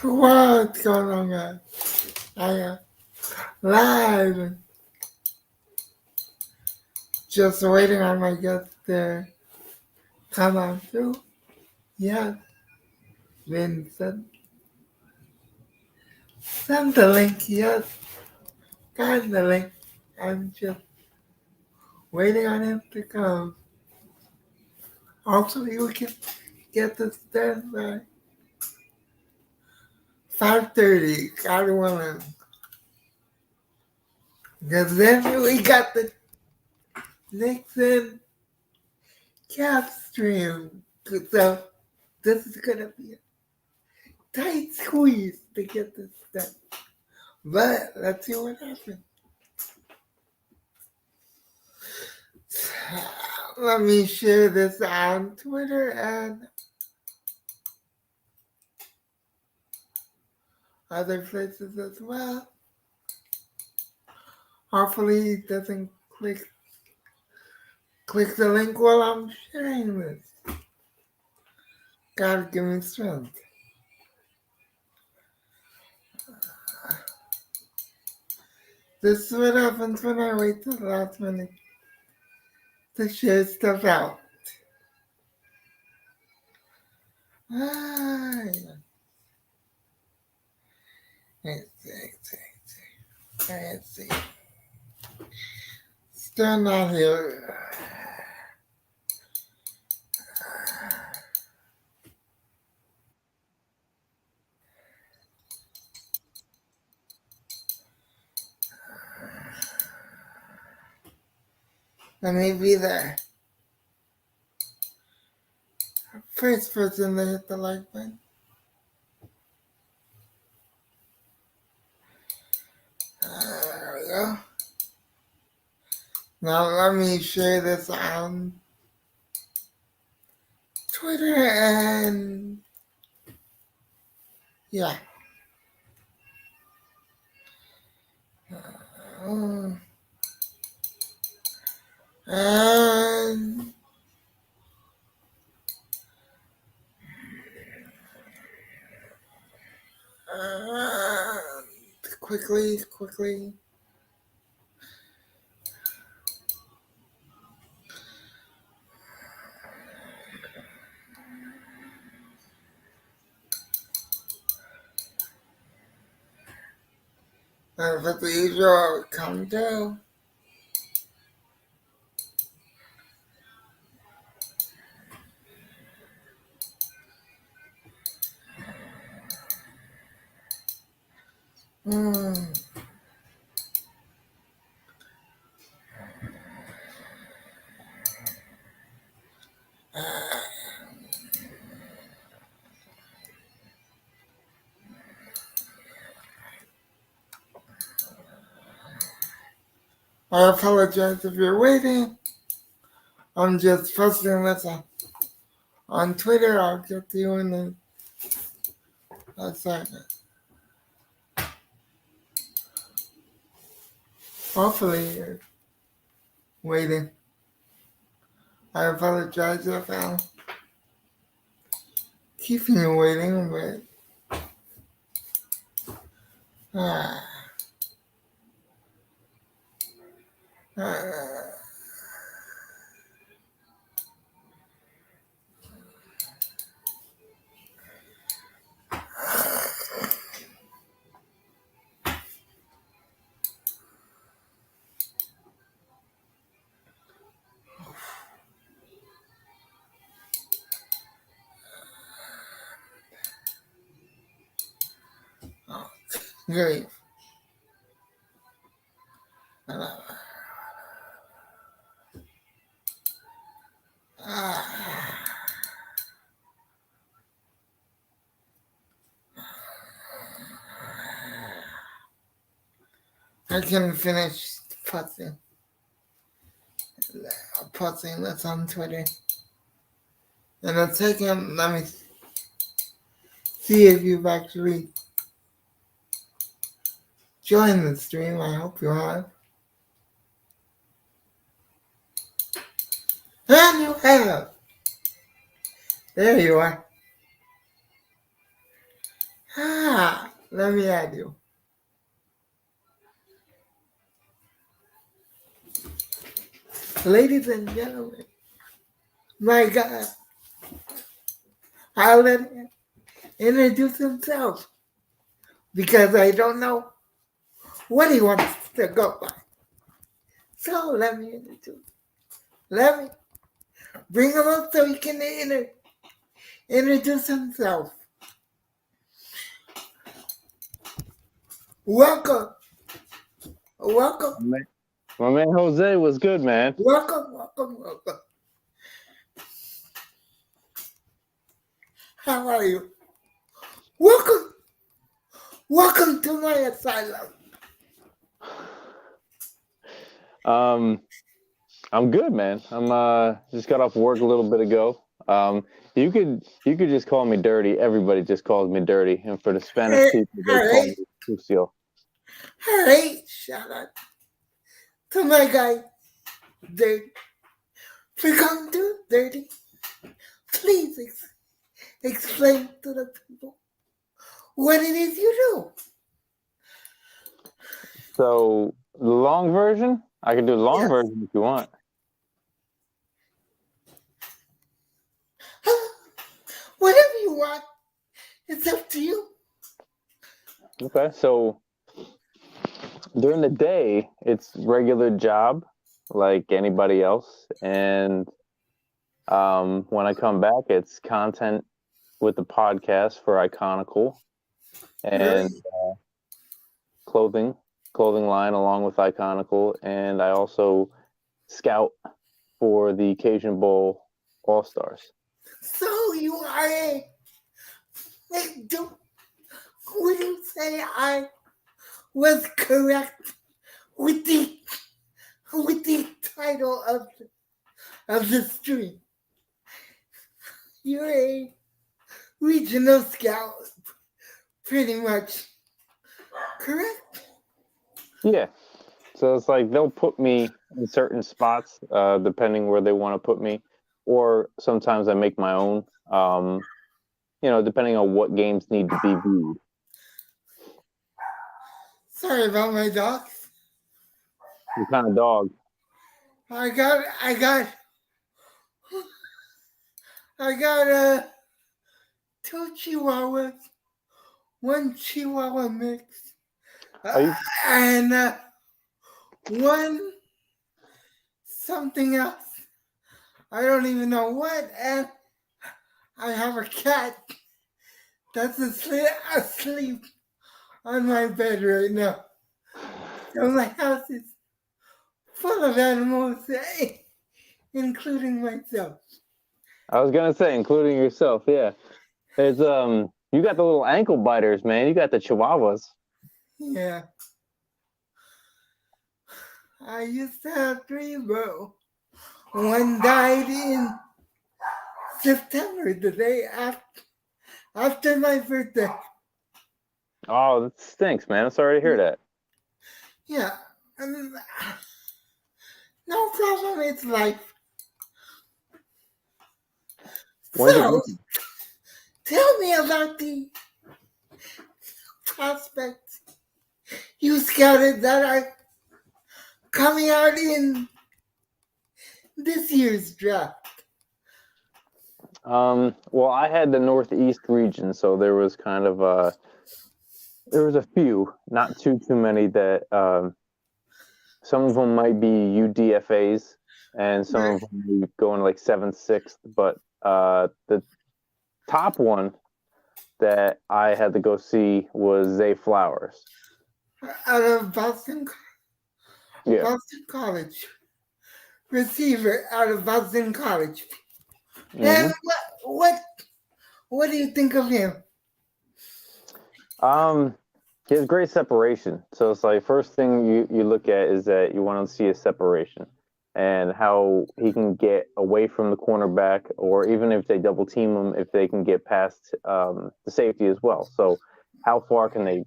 What's going on, guys? I am live. Just waiting on my guest to come on through. Yes, Vincent. Send the link. Yes, got the link. I'm just waiting on him to come. Hopefully, we can get this done by 5:30. God willing. Because then we got the Nixon cap stream. So this is going to be a tight squeeze to get this done. But let's see what happens. Let me share this on Twitter and other places as well. Hopefully it doesn't click the link while I'm sharing this. God give me strength. This is what happens when I wait till the last minute to share stuff out. Yeah. Let's see. Still not here. Let me be the first person to hit the like button. There we go. Now let me share this on Twitter and yeah. And quickly. But the usual countdown. I apologize if you're waiting. I'm just posting this on Twitter. I'll get to you in a second. Hopefully you're waiting. I apologize if I'm keeping you waiting, but great. I can finish posting this on Twitter. In a second, let me see if you've actually joined the stream. I hope you have. And you have. There you are. Let me add you. Ladies and gentlemen, my God, I'll let him introduce himself because I don't know what he wants to go by. So let me introduce. Let me bring him up so he can introduce himself. Welcome. Welcome. My man Jose was good, man. Welcome. How are you? Welcome to my asylum. I'm good, man. I'm just got off work a little bit ago. You could just call me Dirty. Everybody just calls me Dirty, and for the Spanish people, they call me Sucio. All right, shout out to my guy, Dirty. Become too dirty. Please explain to the people what it is you do. So the long version, I can do the long version if you want. Whatever you want, it's up to you. Okay, so during the day, it's regular job like anybody else, and when I come back, it's content with the podcast for Iconical and clothing line along with Iconical, and I also scout for the Cajun Bowl All Stars. So you are would you say I was correct with the title of the stream? You're a regional scout, pretty much, correct? Yeah. So it's like they'll put me in certain spots, depending where they want to put me, or sometimes I make my own. Depending on what games need to be viewed. Sorry about my dogs. What kind of dog? I got two Chihuahuas, one Chihuahua mix, and one something else. I don't even know what, and I have a cat that's asleep on my bed right now. So my house is full of animals, including myself. I was gonna say, including yourself, yeah. It's you got the little ankle biters, man. You got the Chihuahuas. Yeah. I used to have three, bro. One died in September, the day after my birthday. Oh, that stinks, man. I'm sorry to hear that. Yeah. No problem, it's life. So, tell me about the prospects you scouted that are coming out in this year's draft. Well, I had the Northeast region, so there was kind of there was a few, not too many that some of them might be UDFAs and some of them be going like 7th, 6th, but the top one that I had to go see was Zay Flowers. Out of Boston College. Receiver out of Boston College. Mm-hmm. And what do you think of him? He has great separation. So it's like first thing you look at is that you want to see his separation and how he can get away from the cornerback, or even if they double team him, if they can get past the safety as well. So how far can they,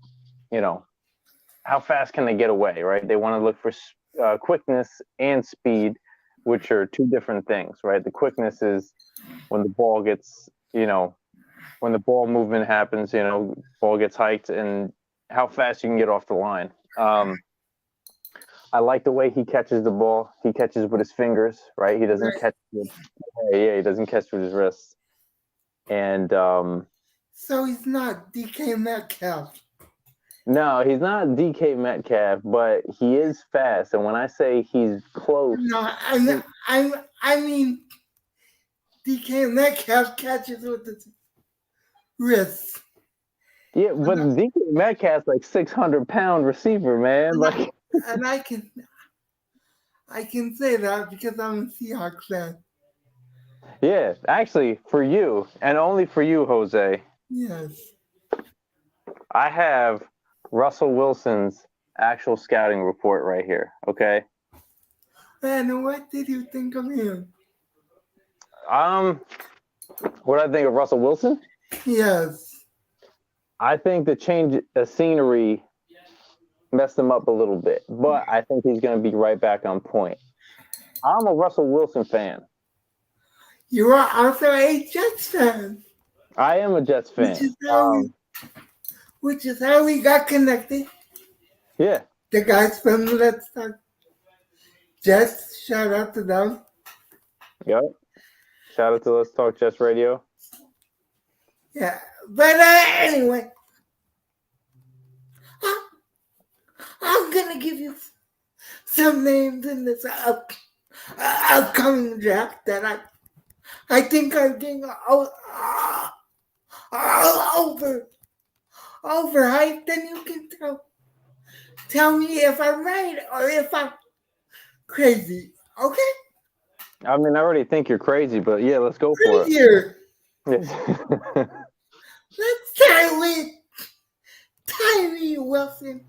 how fast can they get away, right? They want to look for quickness and speed, which are two different things, right? The quickness is when the ball gets, when the ball movement happens, ball gets hiked and how fast you can get off the line. I like the way he catches the ball. He catches with his fingers, right? He doesn't catch with, he doesn't catch with his wrists. And so he's not DK Metcalf. No, he's not DK Metcalf, but he is fast. And when I say he's close, no, I mean DK Metcalf catches with his wrists. Yeah, but DK Metcalf's like 600-pound receiver, man. And I can say that because I'm a Seahawks fan. Yeah, actually, for you, and only for you, Jose. Yes. I have Russell Wilson's actual scouting report right here, okay? And what did you think of him? What I think of Russell Wilson? Yes. I think the change of scenery messed him up a little bit, but I think he's going to be right back on point. I'm a Russell Wilson fan. You are also a Jets fan. I am a Jets fan. Which is how we got connected. Yeah. The guys from Let's Talk Jets, shout out to them. Yep. Shout out to Let's Talk Jets Radio. Yeah. But anyway, I'm going to give you some names in this upcoming draft that I think are getting overhyped, and you can tell me if I'm right or if I'm crazy, okay? I mean, I already think you're crazy, but yeah, let's go for it. Yes. Let's start with Tyree Wilson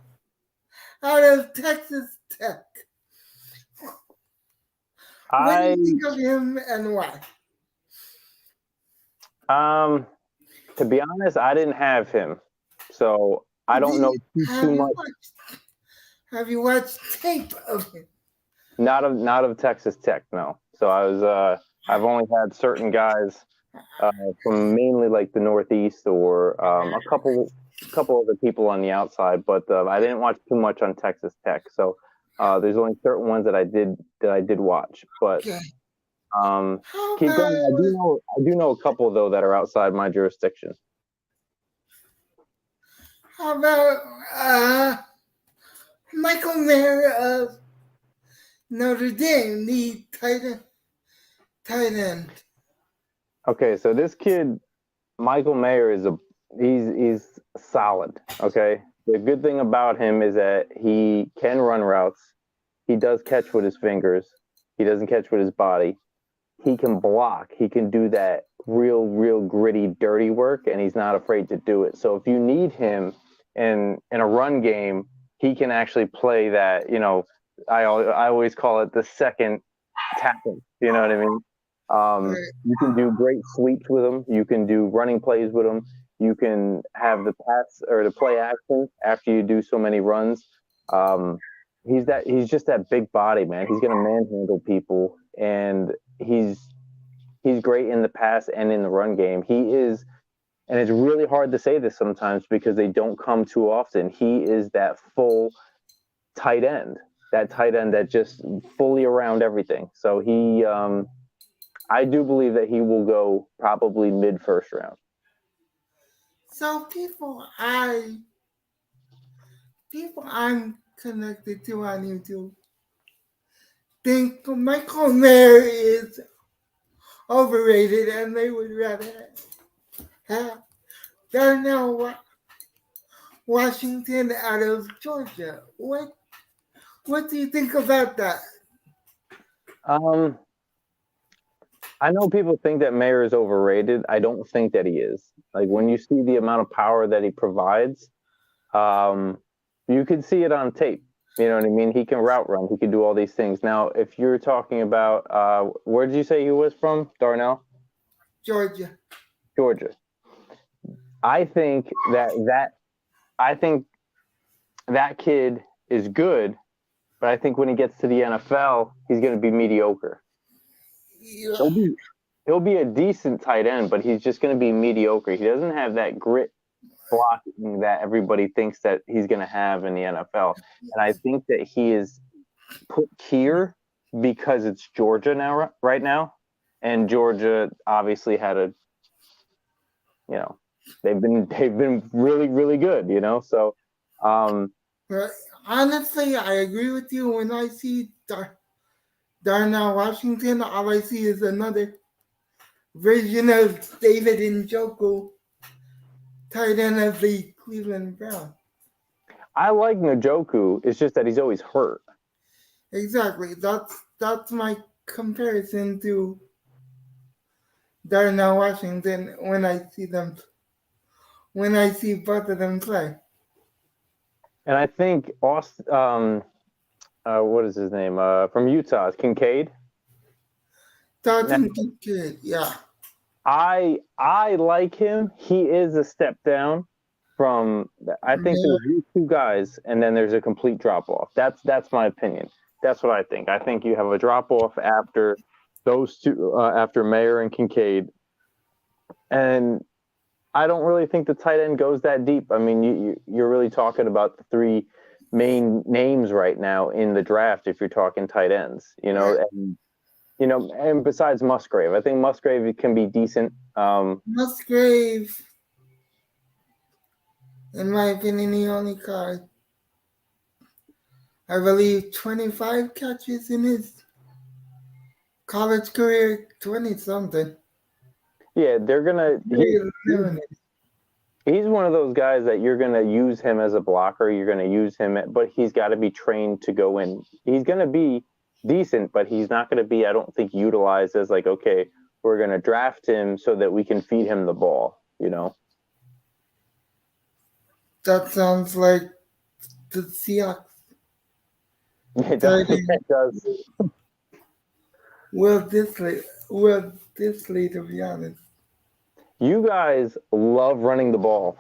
out of Texas Tech. What do you think of him and why? To be honest, I didn't have him, so I don't know too much. Have you watched tape of him? Not of Texas Tech, no. So I've only had certain guys from mainly like the Northeast or a couple other people on the outside, but I didn't watch too much on Texas Tech. So there's only certain ones that I did watch, but. Okay. Keep going. I do know a couple though that are outside my jurisdiction. How about Michael Mayer of Notre Dame, the tight end? Okay, so this kid, Michael Mayer, he's solid. Okay, the good thing about him is that he can run routes. He does catch with his fingers. He doesn't catch with his body. He can block. He can do that real gritty, dirty work, and he's not afraid to do it. So if you need him in a run game, he can actually play that. I always call it the second tackle. You know what I mean? You can do great sweeps with him. You can do running plays with him. You can have the pass or the play action after you do so many runs. He's just that big body, man. He's gonna manhandle people, and he's great in the pass and in the run game. He is, and it's really hard to say this sometimes because they don't come too often. He is that full tight end that just fully around everything. So I do believe that he will go probably mid-first round. So people I'm connected to on YouTube think Michael Mayer is overrated and they would rather have Darnell Washington out of Georgia. What do you think about that? I know people think that Mayer is overrated. I don't think that he is. Like when you see the amount of power that he provides, you can see it on tape. You know what I mean? He can route run. He can do all these things. Now, if you're talking about, where did you say he was from? Darnell? Georgia. I think that kid is good, but I think when he gets to the NFL, he's going to be mediocre. Yeah. he'll be a decent tight end, but he's just going to be mediocre. He doesn't have that grit blocking that everybody thinks that he's going to have in the NFL. And I think that he is put here because it's Georgia now, right now, and Georgia obviously had a, they've been really, really good, So, But honestly, I agree with you. When I see Darnell Washington, all I see is another version of David Njoku, tight end of the Cleveland Browns. I like Njoku. It's just that he's always hurt. Exactly. That's my comparison to Darnell Washington when I see both of them play. And I think Austin, what is his name? From Utah, Kincaid. Dalton Kincaid, yeah. I like him. He is a step down from. I think there's these two guys, and then there's a complete drop off. That's my opinion. That's what I think. I think you have a drop off after those two, after Mayer and Kincaid, and I don't really think the tight end goes that deep. I mean, you're really talking about the three main names right now in the draft if you're talking tight ends, and besides Musgrave, I think Musgrave can be decent. Musgrave, in my opinion, he only caught, I believe, 25 catches in his college career, 20-something. Yeah, they're gonna. He's one of those guys that you're gonna use him as a blocker. You're gonna use him, but he's got to be trained to go in. He's gonna be decent, but he's not gonna be, I don't think, utilized as like, okay, we're gonna draft him so that we can feed him the ball. That sounds like the Seahawks. It does. Will Disley, to be honest. You guys love running the ball.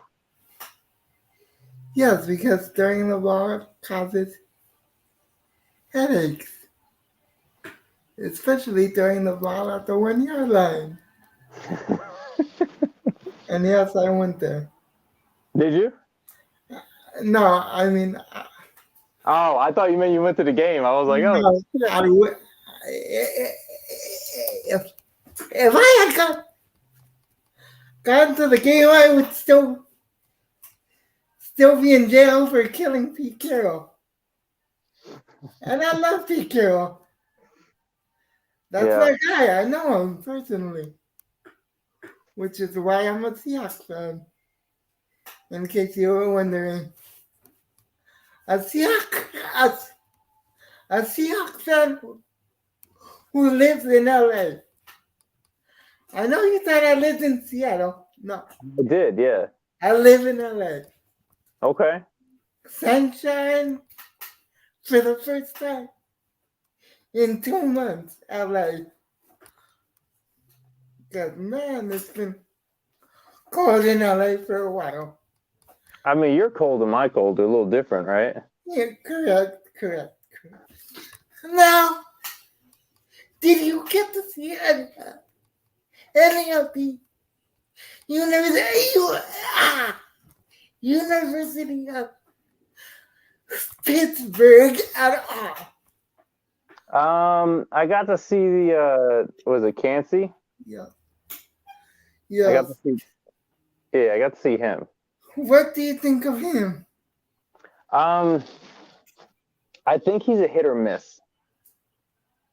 Yes, because throwing the ball causes headaches. Especially throwing the ball at the 1 yard line. And yes, I went there. Did you? No, I mean. Oh, I thought you meant you went to the game. I was like, oh. No, I would. If I had gone to the game, I would still be in jail for killing Pete Carroll. And I love Pete Carroll. That's my guy. I know him personally. Which is why I'm a Seahawks fan. In case you were wondering. A Seahawks fan who lives in LA. I know you thought I lived in Seattle. No. I did, yeah. I live in LA. Okay. Sunshine for the first time in 2 months, LA. Because, man, it's been cold in LA for a while. I mean, your cold and my cold are a little different, right? Yeah, correct. Now, did you get to see any of the University of Pittsburgh at all? I got to see the was it Cansey? Yeah. I got to see him. What do you think of him? I think he's a hit or miss.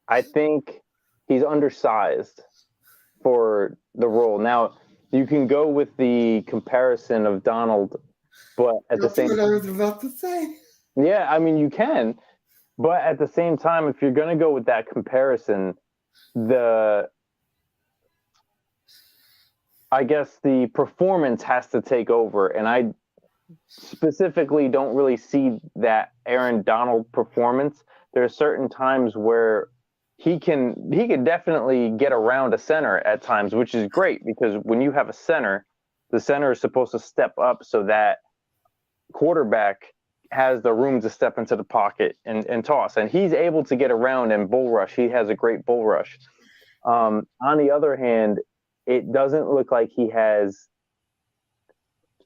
I think he's undersized for the role. Now, you can go with the comparison of Donald, but at the same time, that's what I was about to say. Yeah, I mean, you can. But at the same time, if you're going to go with that comparison, I guess the performance has to take over. And I specifically don't really see that Aaron Donald performance. There are certain times where he can definitely get around a center at times, which is great because when you have a center, the center is supposed to step up so that quarterback has the room to step into the pocket and toss. And he's able to get around and bull rush. He has a great bull rush. On the other hand, it doesn't look like he has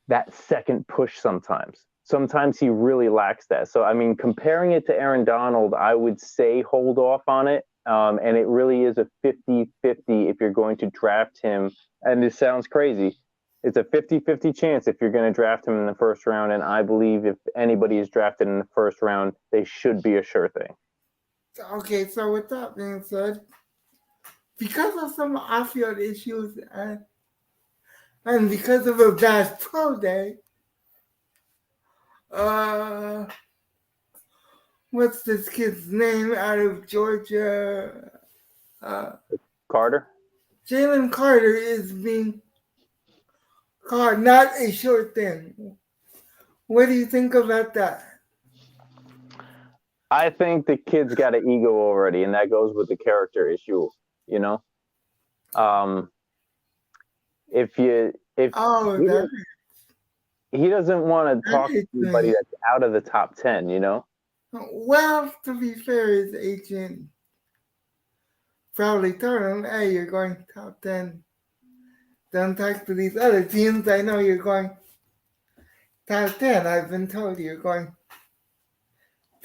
that second push sometimes. Sometimes he really lacks that. So, I mean, comparing it to Aaron Donald, I would say hold off on it. And it really is a 50-50 if you're going to draft him. And this sounds crazy. It's a 50-50 chance if you're going to draft him in the first round. And I believe if anybody is drafted in the first round, they should be a sure thing. Okay, so with that being said, because of some off-field issues and because of a bad pro day, what's this kid's name out of Georgia? Carter? Jalen Carter is being called not a sure thing. What do you think about that? I think the kid's got an ego already, and that goes with the character issue, you know? If he doesn't want to talk to anybody that's out of the top 10, you know? Well, to be fair, his agent probably told him, hey, you're going top 10. Don't talk to these other teams. I know you're going top 10. I've been told you're going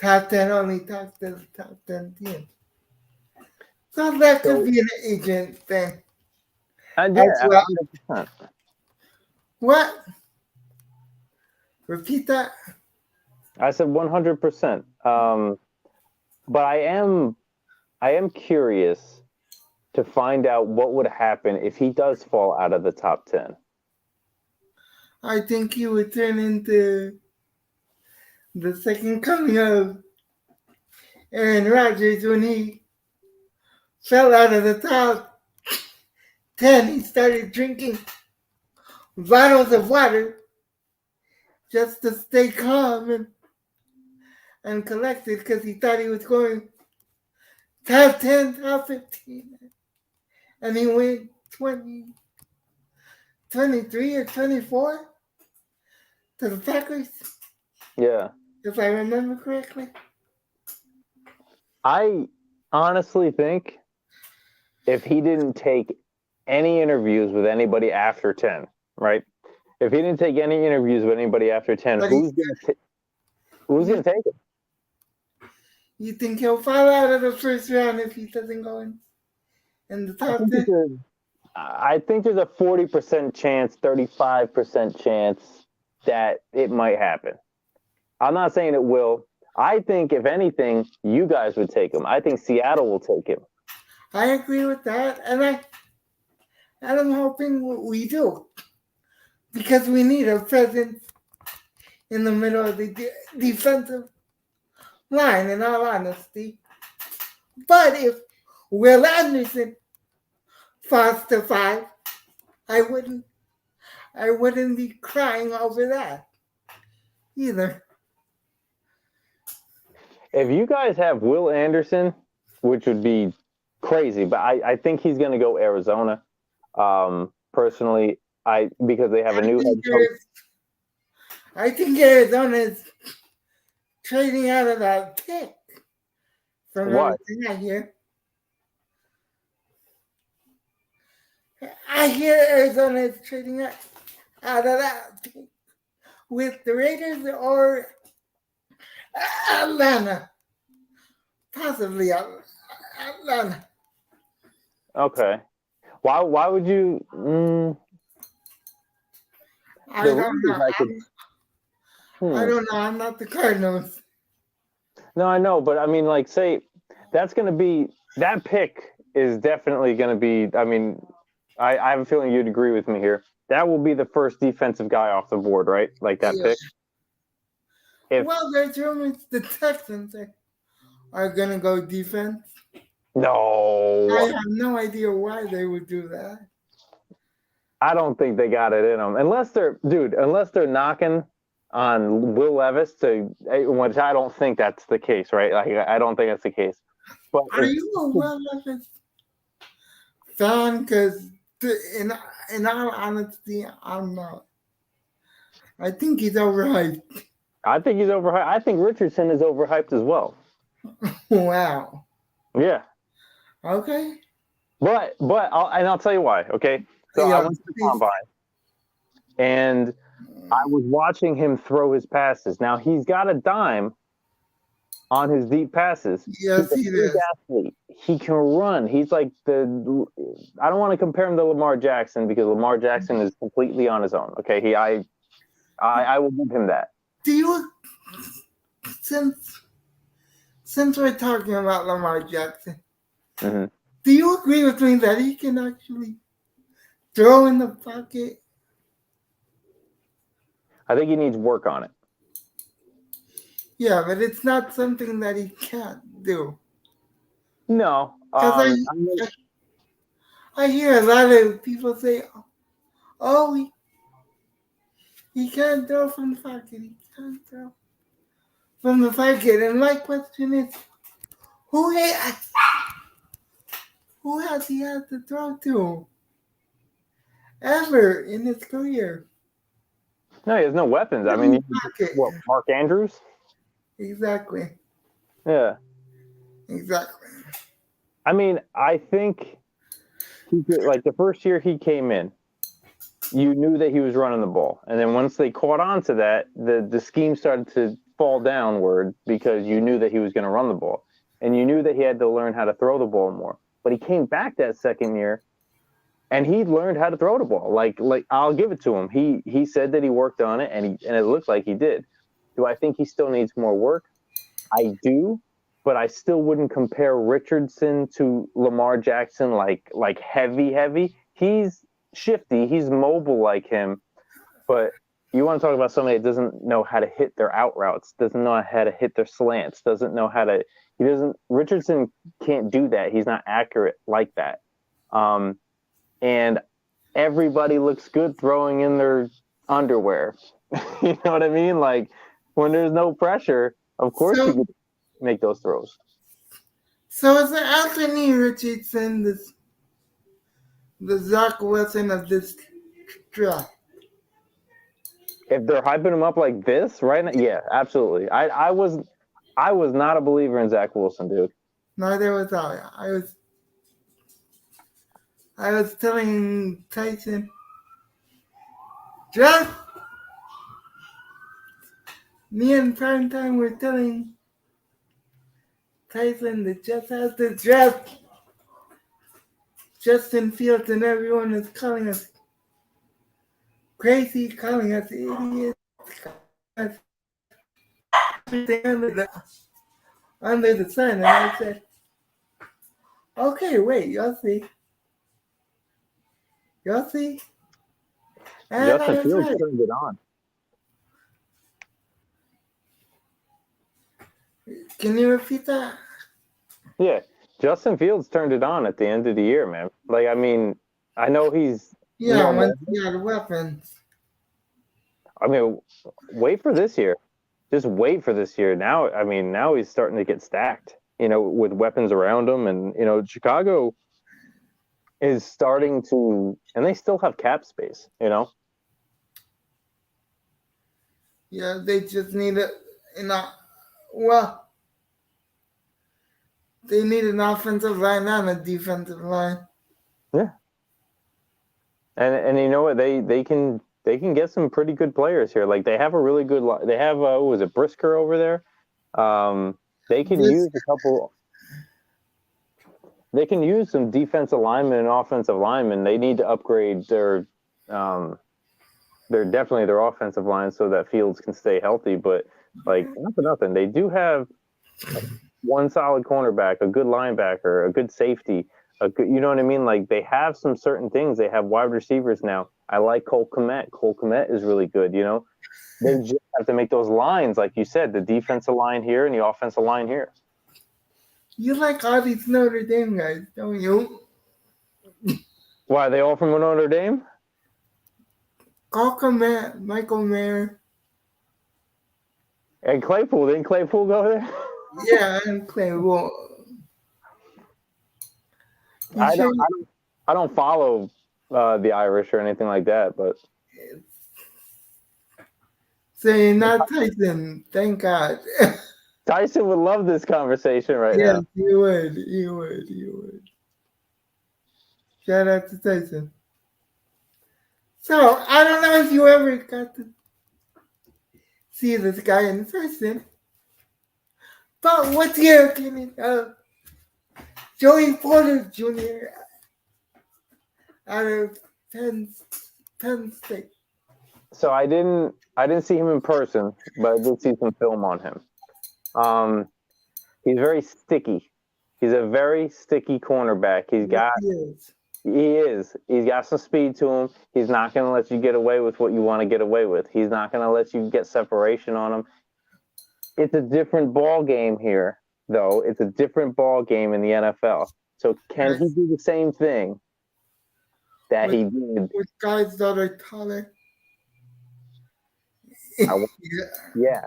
top 10, only talk to the top 10 teams. So that could be an agent thing. Yeah, well. 100%. What? Repeat that? I said 100%. But I am curious to find out what would happen if he does fall out of the top 10. I think he would turn into the second coming of Aaron Rodgers when he fell out of the top 10. He started drinking bottles of water just to stay calm and collected because he thought he was going top 10, top 15. And he went 23 or 24 to the Packers. Yeah. If I remember correctly. I honestly think if he didn't take any interviews with anybody after 10, right? If he didn't take any interviews with anybody after 10, who's going to take him? You think he'll fall out of the first round if he doesn't go in the top 10? I think there's a 40% chance, 35% chance that it might happen. I'm not saying it will. I think, if anything, you guys would take him. I think Seattle will take him. I agree with that, and I'm hoping we do, because we need a presence in the middle of the defensive line, in all honesty. But if Will Anderson falls to 5, I wouldn't be crying over that either. If you guys have Will Anderson, which would be crazy, but I think he's going to go Arizona. Personally, because they have a new head coach. I think Arizona is trading out of that pick. From everything I hear. I hear Arizona is trading out of that pick with the Raiders or Atlanta. Possibly Atlanta. Okay. Why would you? I don't know. I don't know. I'm not the Cardinals. No, I know, but I mean, like, say that's going to be that pick is definitely going to be. I mean, I have a feeling you'd agree with me here. That will be the first defensive guy off the board, right? Like that pick. Well, there's rumors the Texans are going to go defense. No. I have no idea why they would do that. I don't think they got it in them. Unless they're knocking on Will Levis which I don't think that's the case, right? Like, I don't think that's the case. But are you a Will Levis fan? Because in all honesty, I'm not. I think he's overhyped. I think he's overhyped. I think Richardson is overhyped as well. Wow. Yeah. Okay. But I'll tell you why. Okay, so I Yeah, went to the combine and I was watching him throw his passes. Now he's got a dime on his deep passes. He's yes, a he big is. athlete. He can run. He's like the. I don't want to compare him to Lamar Jackson because Lamar Jackson is completely on his own. Okay, I will give him that. Do you since since we're talking about Lamar Jackson, Hmm. do you agree with me that he can actually throw in the pocket? I think he needs work on it. Yeah, but it's not something that he can't do. No, Because I hear a lot of people say, "Oh, he can't throw from the pocket. He can't throw from the pocket." And my question is, who has who has he had to throw to ever in his career? no, he has no weapons. I mean, Pocket. what, Mark Andrews? Exactly. Yeah. Exactly. I mean, I think he could, like the first year he came in, you knew that he was running the ball, and then once they caught on to that, the scheme started to fall downward because you knew that he was going to run the ball, and you knew that he had to learn how to throw the ball more. But he came back that second year, and he learned how to throw the ball. Like I'll give it to him. He said that he worked on it, and it looked like he did. Do I think he still needs more work? I do, but I still wouldn't compare Richardson to Lamar Jackson like heavy. He's shifty, he's mobile like him, but you want to talk about somebody that doesn't know how to hit their out routes, doesn't know how to hit their slants, doesn't know how to he doesn't Richardson can't do that. He's not accurate like that. Um, and everybody looks good throwing in their underwear. You know what I mean? Like when there's no pressure, of course you So, could make those throws. so is it Anthony Richardson the Zach Wilson of this draft? If they're hyping him up like this right now, yeah, absolutely. I was not a believer in Zach Wilson, dude. Neither was I. I was telling Tyson, just me and Primetime were telling Tyson that just has to draft Justin Fields, and everyone is calling us crazy, calling us idiots, everything under the sun. And I said, okay, wait, you'll see. You'll see. And I Justin was Fields right. turned it on. Can you repeat that? Yeah, Justin Fields turned it on at the end of the year, man. Like, I mean, I know he's Yeah, normal. once he had weapons. I mean, wait for this year. Just wait for this year. Now, I mean, now he's starting to get stacked, you know, with weapons around him. And, you know, Chicago is starting to, and they still have cap space, you know? Yeah, they just need well, they need an offensive line and a defensive line. Yeah. And you know what? They can get some pretty good players here. Like they have a really good, they have, what was it, Brisker over there? They can This, use a couple, they can use some defensive linemen and offensive linemen. They need to upgrade they're definitely their offensive line so that Fields can stay healthy. But like not for nothing, they do have one solid cornerback, a good linebacker, a good safety, a good, you know what I mean? Like they have some certain things. They have wide receivers now. I like Cole Kmet. Cole Kmet is really good. You know, they just have to make those lines, like you said, the defensive line here and the offensive line here. you like all these Notre Dame guys, don't you? Why are they all from Notre Dame? Kokomet, Michael Mayer. And Claypool, didn't Claypool go there? Yeah, and Clay. Well, I don't, I don't, I don't follow the Irish or anything like that, but say not Tyson. Thank God. Tyson would love this conversation right Yes, now. you would. You would. You would. Shout out to Tyson. So I don't know if you ever got to see this guy in person, but what's your opinion of Joey Porter Jr. out of Penn State? So I didn't see him in person, but I did see some film on him. He's very sticky. He's a very sticky cornerback. He's got some speed to him. He's not going to let you get away with what you want to get away with. He's not going to let you get separation on him. It's a different ball game here, though. It's a different ball game in the NFL. So can he do the same thing that he did with guys that are taller? Yeah,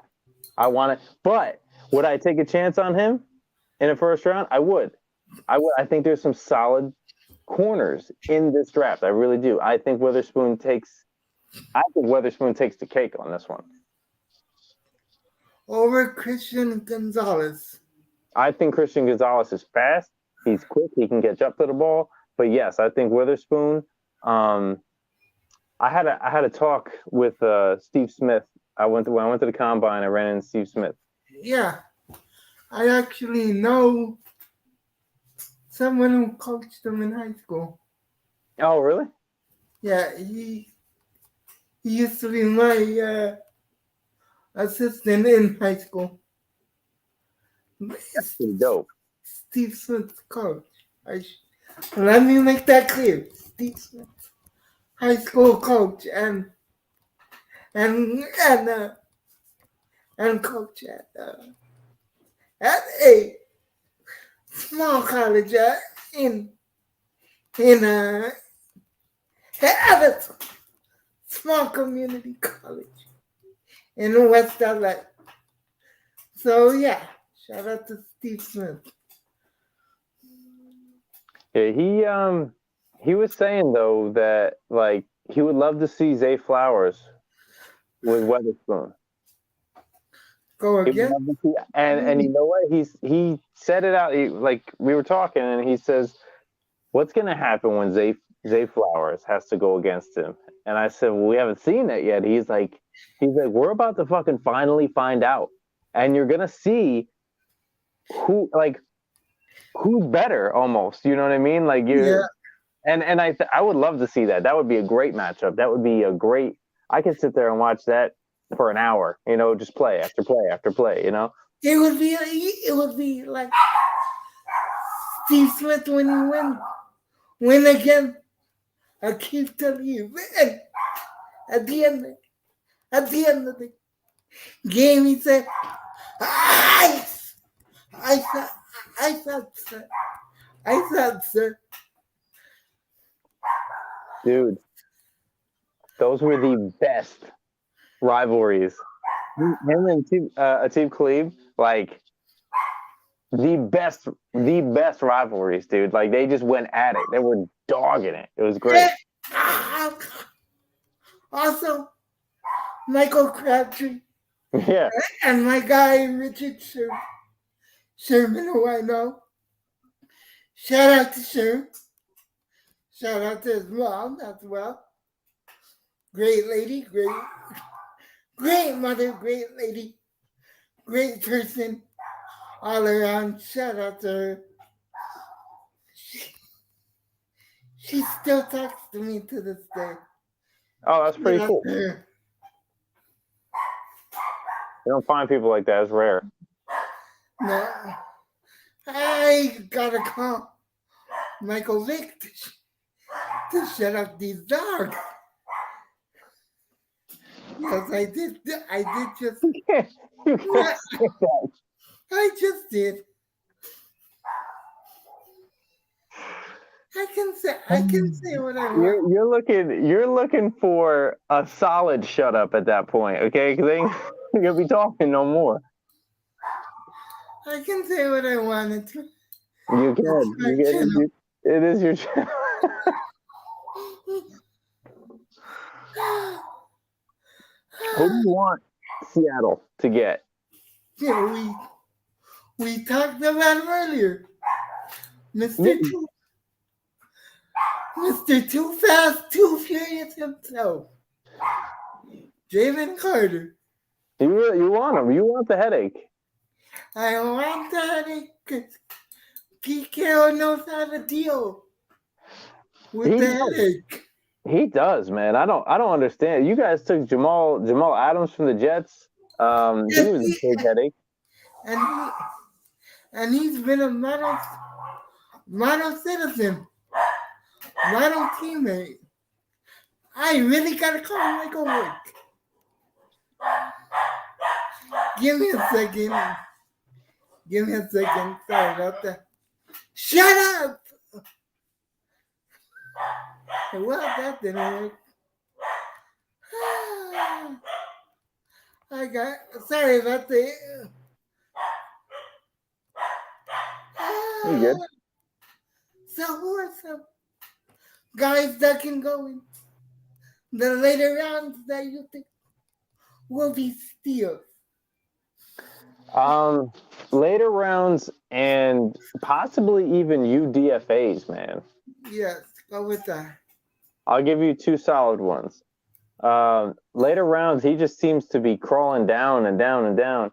I want it. But would I take a chance on him in the first round? I would. I think there's some solid corners in this draft. I really do. I think Witherspoon takes the cake on this one. Over Christian Gonzalez. I think Christian Gonzalez is fast. He's quick. He can get up to the ball. But yes, I think Witherspoon. I had a talk with Steve Smith. When I went to the combine, I ran into Steve Smith. Yeah, I actually know someone who coached him in high school. Oh, really? Yeah, he used to be my assistant in high school. That's pretty dope. Steve Smith's coach. Let me make that clear. Steve Smith, high school coach, and coach at a small college in at a small community college in West LA. So yeah, shout out to Steve Smith. Yeah, he was saying though that like he would love to see Zay Flowers with Witherspoon. Go again. And you know what? He said it out. Like we were talking, and he says, "What's going to happen when Zay Flowers has to go against him?" And I said, "Well, we haven't seen it yet." He's like, "We're about to fucking finally find out, and you're gonna see who's better, almost. You know what I mean? Like you." Yeah. And I would love to see that. That would be a great matchup. That would be a great. I could sit there and watch that for an hour. You know, just play after play after play. You know. It would be like Steve Smith when he win again. I keep telling you, man. At the end of the game, he said, I thought, sir. Dude, those were the best rivalries. Him and Atiq Khalib, like the best rivalries, dude. Like they just went at it. They were dogging it. It was great. Also, Michael Crabtree. Yeah. And my guy Richard Sherman, who I know. Shout out to Sherman. Shout out to his mom as well. Great lady, great mother, great lady, great person all around. Shout out to her. She still talks to me to this day. Oh, that's pretty cool. You don't find people like that. It's rare. No. I gotta call Michael Vick to shut up these dogs. Yes, I did just. You can't say that. I just did. I can say what I want. You're looking for a solid shut up at that point, okay? Because you'll be talking no more. I can say what I wanted to. You can. It is your channel. Who do you want Seattle to get? Yeah, we talked about him earlier. Mr. Mr. Too Fast, Too Furious himself, Jalen Carter. You want him. You want the headache. I want that because Pete Carroll knows how to deal with He the does. headache. He does, man. I don't understand. You guys took Jamal Adams from the Jets. He was a big headache. And he's been a model citizen, model teammate. I really gotta call Michael Vick. Give me a second. Sorry about that. Shut up! Well, that didn't work. Sorry about that. You good? So who are some guys that can go in the later rounds that you think will be steals? Later rounds and possibly even UDFAs, man. Yes, go with that. I'll give you two solid ones. Later rounds, he just seems to be crawling down and down and down.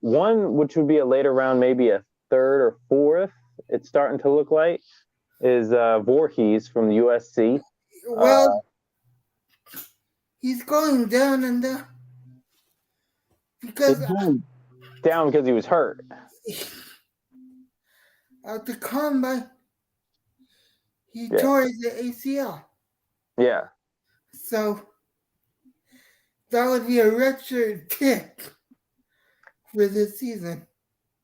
One, which would be a later round, maybe a third or fourth, it's starting to look like, is Voorhees from the USC. Well, he's going down and down because down because he was hurt. At the combine, he tore the ACL. Yeah. So that would be a redshirt kick for this season.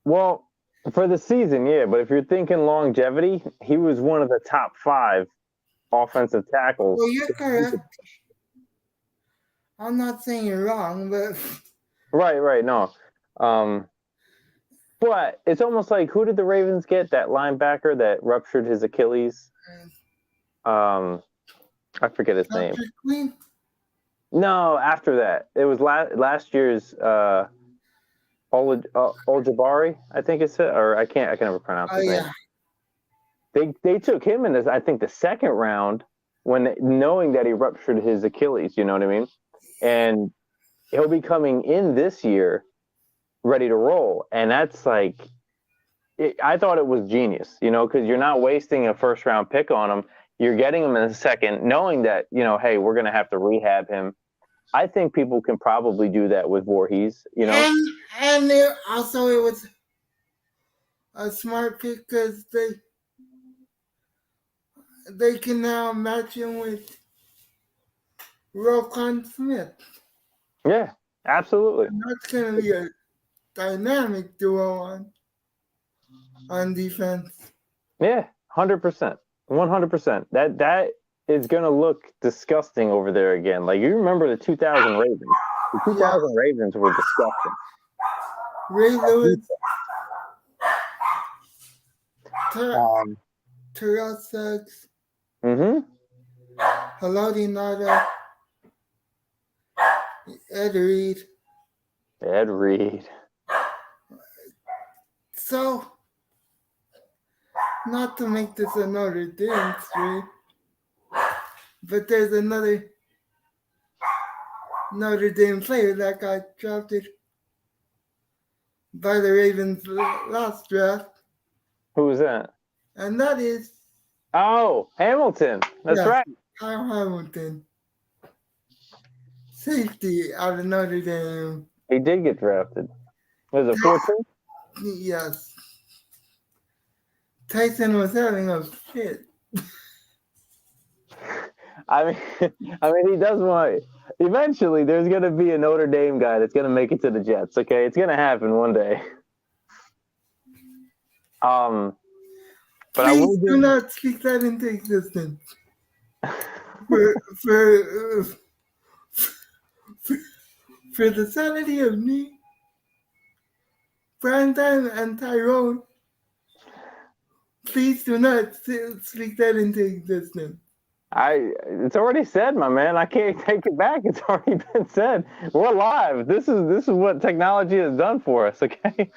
Well, for the season, yeah. But if you're thinking longevity, he was one of the top 5 offensive tackles. Well, you're correct. I'm not saying you're wrong, but right, no. But it's almost like, who did the Ravens get? That linebacker that ruptured his Achilles. I forget his name. Queen? No, after that, it was last year's Oljabari, I think it's it, or I can never pronounce his name. They took him in this, I think, the second round knowing that he ruptured his Achilles. You know what I mean? And he'll be coming in this year ready to roll. And that's like, I thought it was genius, because you're not wasting a first round pick on him. You're getting him in a second, knowing that, hey, we're going to have to rehab him. I think people can probably do that with Voorhees, And also it was a smart pick because they can now match him with Roquan Smith. Yeah, absolutely. And that's going to be a dynamic duo on defense. Yeah, 100%. 100%. That is going to look disgusting over there again. Like, you remember the 2000 Ravens. The 2000 Ravens were disgusting. Ray Lewis. Terrell Suggs. Mm-hmm. Haloti Ngata. Ed Reed. So, not to make this a Notre Dame stream, but there's another Notre Dame player that got drafted by the Ravens last draft. Who was that? And that is... Oh, Hamilton. That's right. Kyle Hamilton. Safety out of Notre Dame. He did get drafted. Was it 14? Yes. Tyson was having a fit. I mean, he does want. Eventually, there's going to be a Notre Dame guy that's going to make it to the Jets. Okay, it's going to happen one day. But please I will do not speak that into existence. For the sanity of me, Brandon and Tyrone, please do not speak that into existence. It's already said, my man. I can't take it back. It's already been said. We're live. This is what technology has done for us. Okay.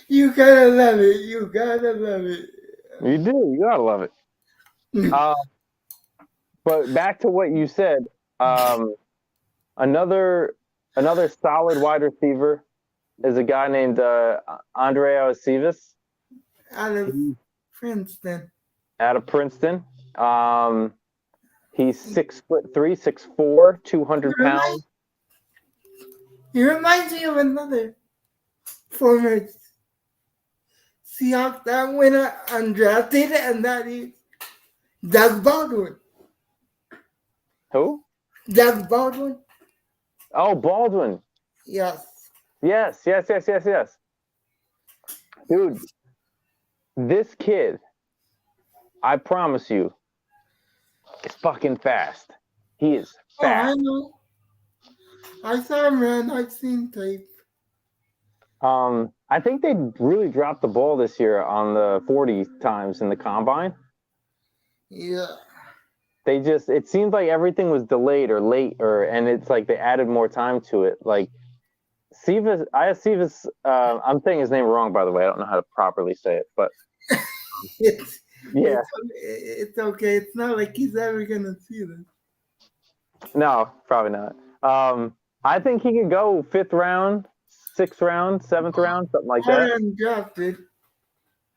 You gotta love it. You gotta love it. You do. You gotta love it. But back to what you said. Another another solid wide receiver is a guy named Andre Osivas Out of Princeton. out of Princeton. He's 6'3", 6'4", 200 pounds. He reminds me of another former Seahawks that went undrafted, and that is Doug Baldwin. Who? Doug Baldwin? Oh, Baldwin. Yes. Yes. Dude, this kid, I promise you, is fucking fast. He is fast. Oh, I know. I saw him run. I've seen tape. I think they really dropped the ball this year on the 40 times in the combine. Yeah. It seems like everything was delayed or late, and it's like they added more time to it. Like Sivas, I'm saying his name wrong, by the way. I don't know how to properly say it, but yeah, it's okay. It's not like he's ever gonna see this. No, probably not. I think he could go 5th round, 6th round, 7th round, something like that. Undrafted.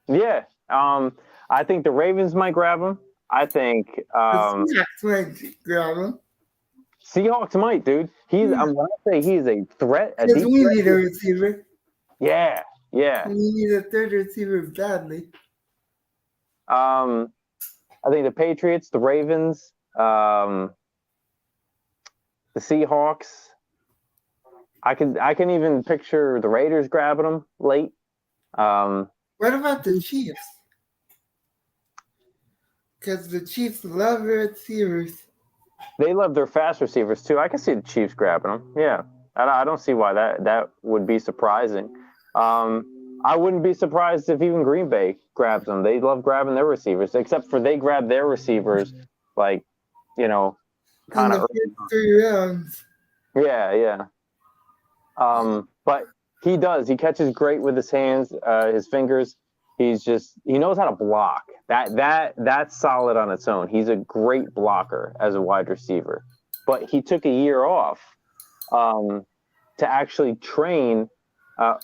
Yeah. I think the Ravens might grab him. I think The Seahawks might grab him. Seahawks might, dude. When I say he's a threat, a deep we threat, need a receiver. Yeah. We need a third receiver badly. I think the Patriots, the Ravens, the Seahawks. I can even picture the Raiders grabbing them late. What about the Chiefs? Because the Chiefs love receivers. They love their fast receivers too. I can see the Chiefs grabbing them. Yeah, I don't see why that would be surprising. I wouldn't be surprised if even Green Bay grabs them. They love grabbing their receivers, except for they grab their receivers like, kind of 3 rounds. Yeah. But he does. He catches great with his hands, his fingers. He knows how to block. That's solid on its own. He's a great blocker as a wide receiver. But he took a year off to actually train,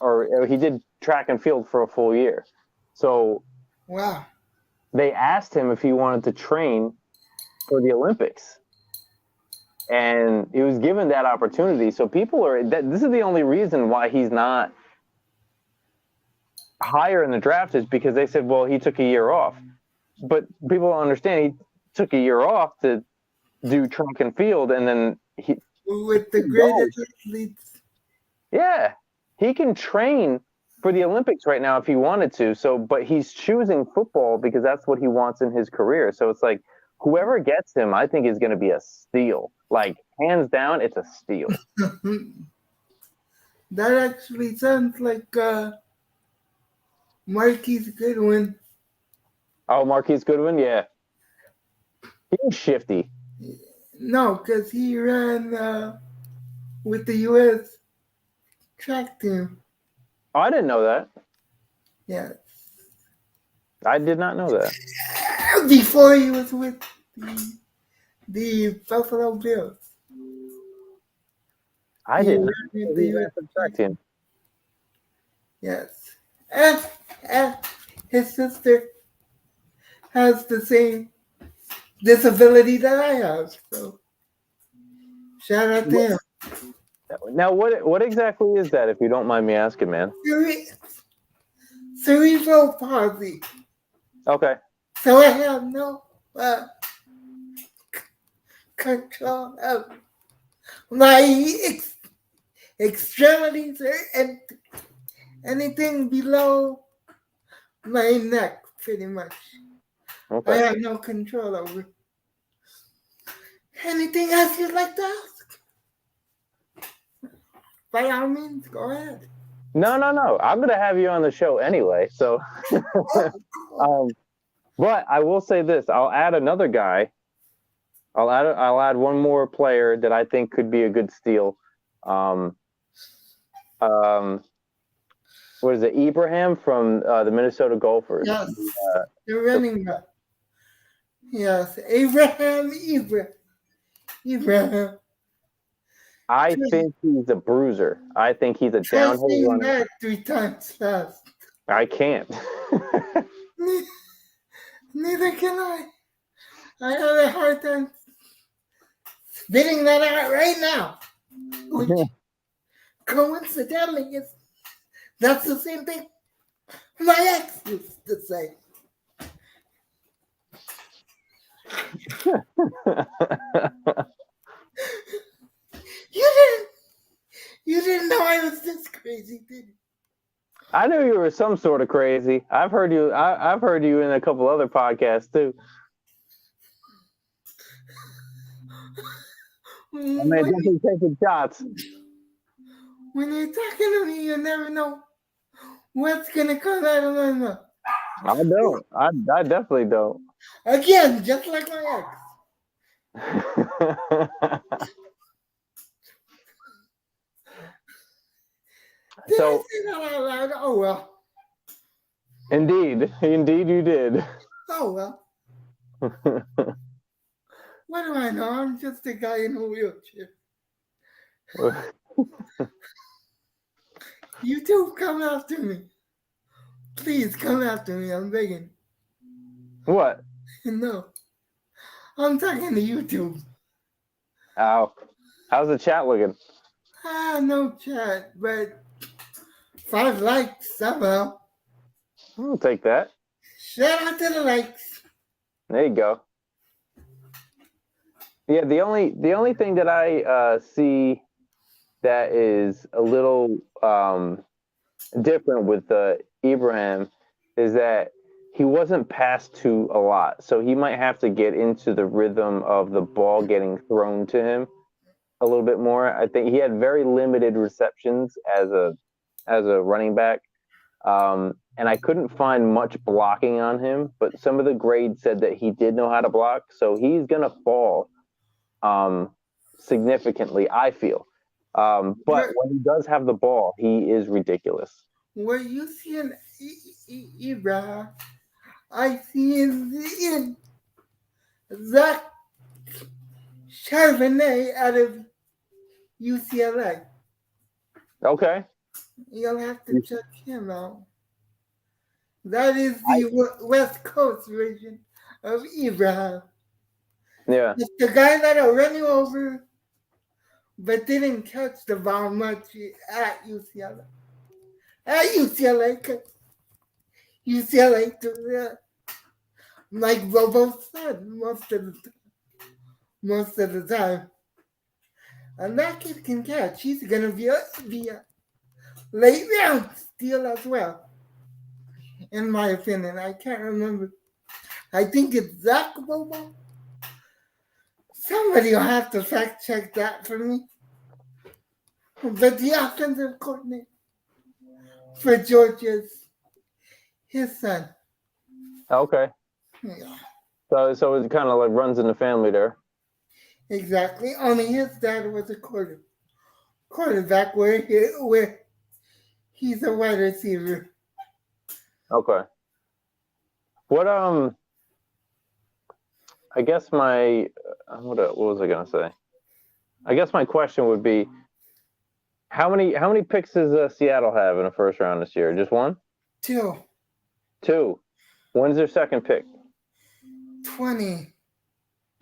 or he did track and field for a full year. So wow. They asked him if he wanted to train for the Olympics. And he was given that opportunity. So this is the only reason why he's not higher in the draft, is because they said, well, he took a year off. But people don't understand, he took a year off to do track and field, and then with the greatest athletes. Yeah, he can train for the Olympics right now if he wanted to. But he's choosing football because that's what he wants in his career. So it's like, whoever gets him, I think, is going to be a steal. Like, hands down, it's a steal. That actually sounds like Marquise Goodwin. Oh, Marquise Goodwin? Yeah. He's shifty. No, because he ran with the U.S. track team. Oh, I didn't know that. Yeah. I did not know that. Before he was with the Buffalo Bills. I didn't know the U.S. track team. Yes. And his sister has the same disability that I have. So shout out to him. Now, what exactly is that, if you don't mind me asking, man? Cerebral palsy. Okay. So I have no control of my extremities or anything below my neck, pretty much. Okay. I have no control over. Anything else you'd like to ask? By all means, go ahead. No. I'm going to have you on the show anyway. So, but I will say this: I'll add another guy. I'll add one more player that I think could be a good steal. One what is it? Ibrahim from the Minnesota Golfers. Yes, the running back. Yes, Abraham. I think he's a bruiser. I think he's a Try downhill saying runner. that 3 times fast. I can't. Neither can I. I have a hard time spitting that out right now. Which, coincidentally, that's the same thing my ex used to say. You didn't know I was this crazy, did you? I knew you were some sort of crazy. I've heard you. I've heard you in a couple other podcasts too. I mean, definitely taking shots. When you're talking to me, you never know what's gonna come out of my mouth. I don't. I definitely don't. Again, just like my ex. Did I say that out loud? Oh well. Indeed you did. Oh well. What do I know? I'm just a guy in a wheelchair. YouTube, come after me. Please come after me. I'm begging. What? No. I'm talking to YouTube. Ow. How's the chat looking? No chat, but 5 likes somehow. I'll take that. Shout out to the likes. There you go. Yeah, the only thing that I see that is a little different with Ibrahim is that he wasn't passed to a lot, so he might have to get into the rhythm of the ball getting thrown to him a little bit more. I think he had very limited receptions as a running back, and I couldn't find much blocking on him. But some of the grades said that he did know how to block, so he's gonna fall significantly, I feel. But when he does have the ball, he is ridiculous. What you see in Ibrahim, I see in Zach Charbonnet out of UCLA. Okay. You'll have to check him out. That is the West Coast version of Ibrahim. Yeah. It's the guy that'll run you over, but didn't catch the ball much at UCLA. At UCLA, because UCLA took that, like Bobo said, most of the time. And that kid can catch. He's going to be a late round steal as well, in my opinion. I can't remember. I think it's Zach Bobo. Somebody will have to fact check that for me. But the offensive coordinator for Georgia's his son. Okay. Yeah. So it kind of like runs in the family there. Exactly. Only his dad was a quarterback where he's a wide receiver. Okay. What I guess what was I gonna say? I guess my question would be, how many picks does Seattle have in the first round this year? Just one? 2. When's their second pick? 20.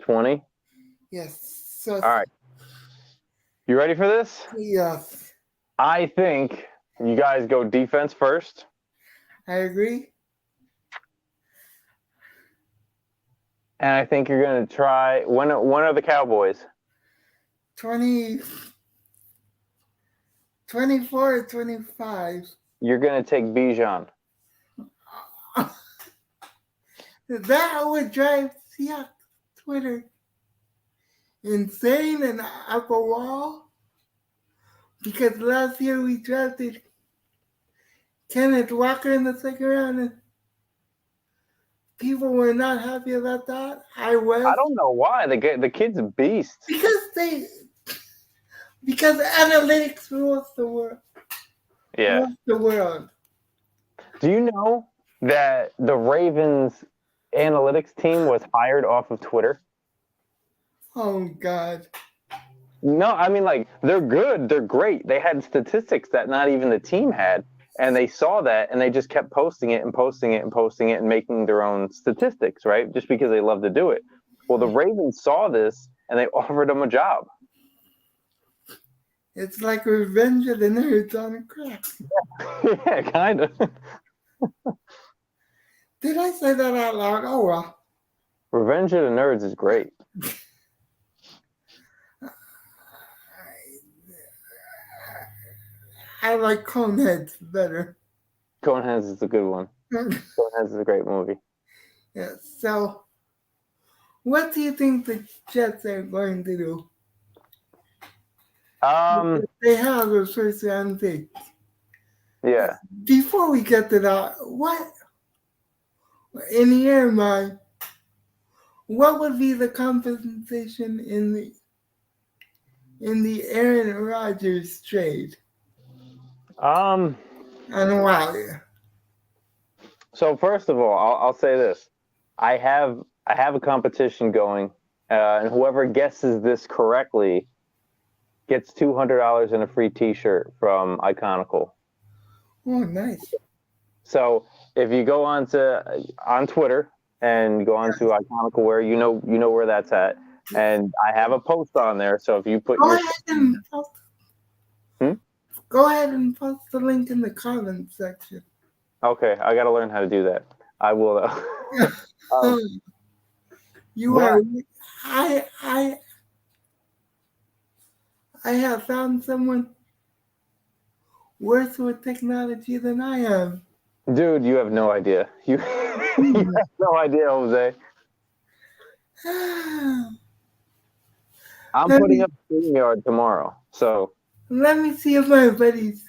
20? Yes. So, all right. You ready for this? Yes. I think you guys go defense first. I agree. And I think you're going to try. When are the Cowboys? 24 or 25. You're going to take Bijan. That would drive Seattle Twitter insane and up a wall. Because last year we drafted Kenneth Walker in the second round and people were not happy about that. I was. I don't know why. The kid's a beast. Because analytics rules the world. Yeah. Rules the world. Do you know that the Ravens analytics team was hired off of Twitter? Oh God. No, I mean, like, they're good. They're great. They had statistics that not even the team had. And they saw that and they just kept posting it and posting it and posting it and making their own statistics, right? Just because they love to do it. Well, the Ravens saw this and they offered them a job. It's like Revenge of the Nerds on a crack. Yeah, kind of. Did I say that out loud? Oh well. Revenge of the Nerds is great. I like Coneheads better. Coneheads is a good one. Coneheads is a great movie. Yeah, so, what do you think the Jets are going to do? They have a first round pick. Yeah. Before we get to that, what, in your mind, what would be the compensation in the Aaron Rodgers trade? And why? So first of all, I'll say this: I have a competition going, and whoever guesses this correctly gets $200 and a free T-shirt from Iconical. Oh, nice. So if you go on Twitter and go on to Iconical Wear, you know where that's at, and I have a post on there. So if you put Go ahead and post the link in the comments section. Okay, I got to learn how to do that. I will. You are. I have found someone worse with technology than I am. Dude, you have no idea. You have no idea, Jose. I'm putting up StreamYard tomorrow, so. Let me see if my buddies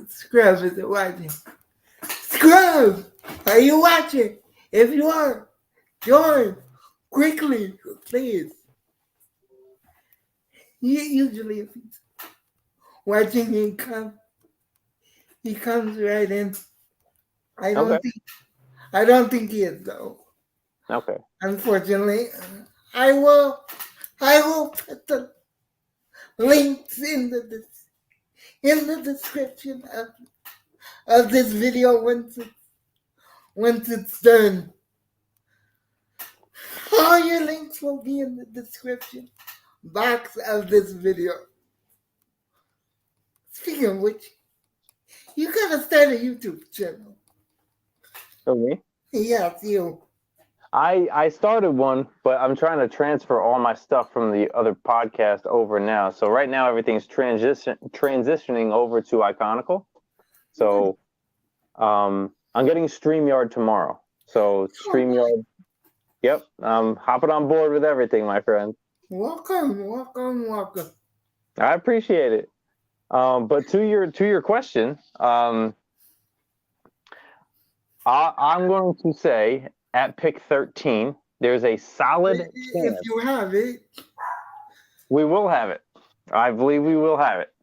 Scrub is watching. Scrub, are you watching? If you are, join quickly, please. Usually, if he's watching, he comes right in. I don't think he is though. Okay. Unfortunately, I will put the links in the description of this video once it's done. All your links will be in the description box of this video. Speaking of which, you gotta start a YouTube channel. For me? Yes, you. I started one, but I'm trying to transfer all my stuff from the other podcast over now. So right now everything's transitioning over to Iconical. So I'm getting StreamYard tomorrow. So StreamYard, yep, I'm hopping on board with everything, my friend. Welcome. I appreciate it. But to your question, I'm going to say at pick 13, there's a solid chance. If you have it. We will have it. I believe we will have it.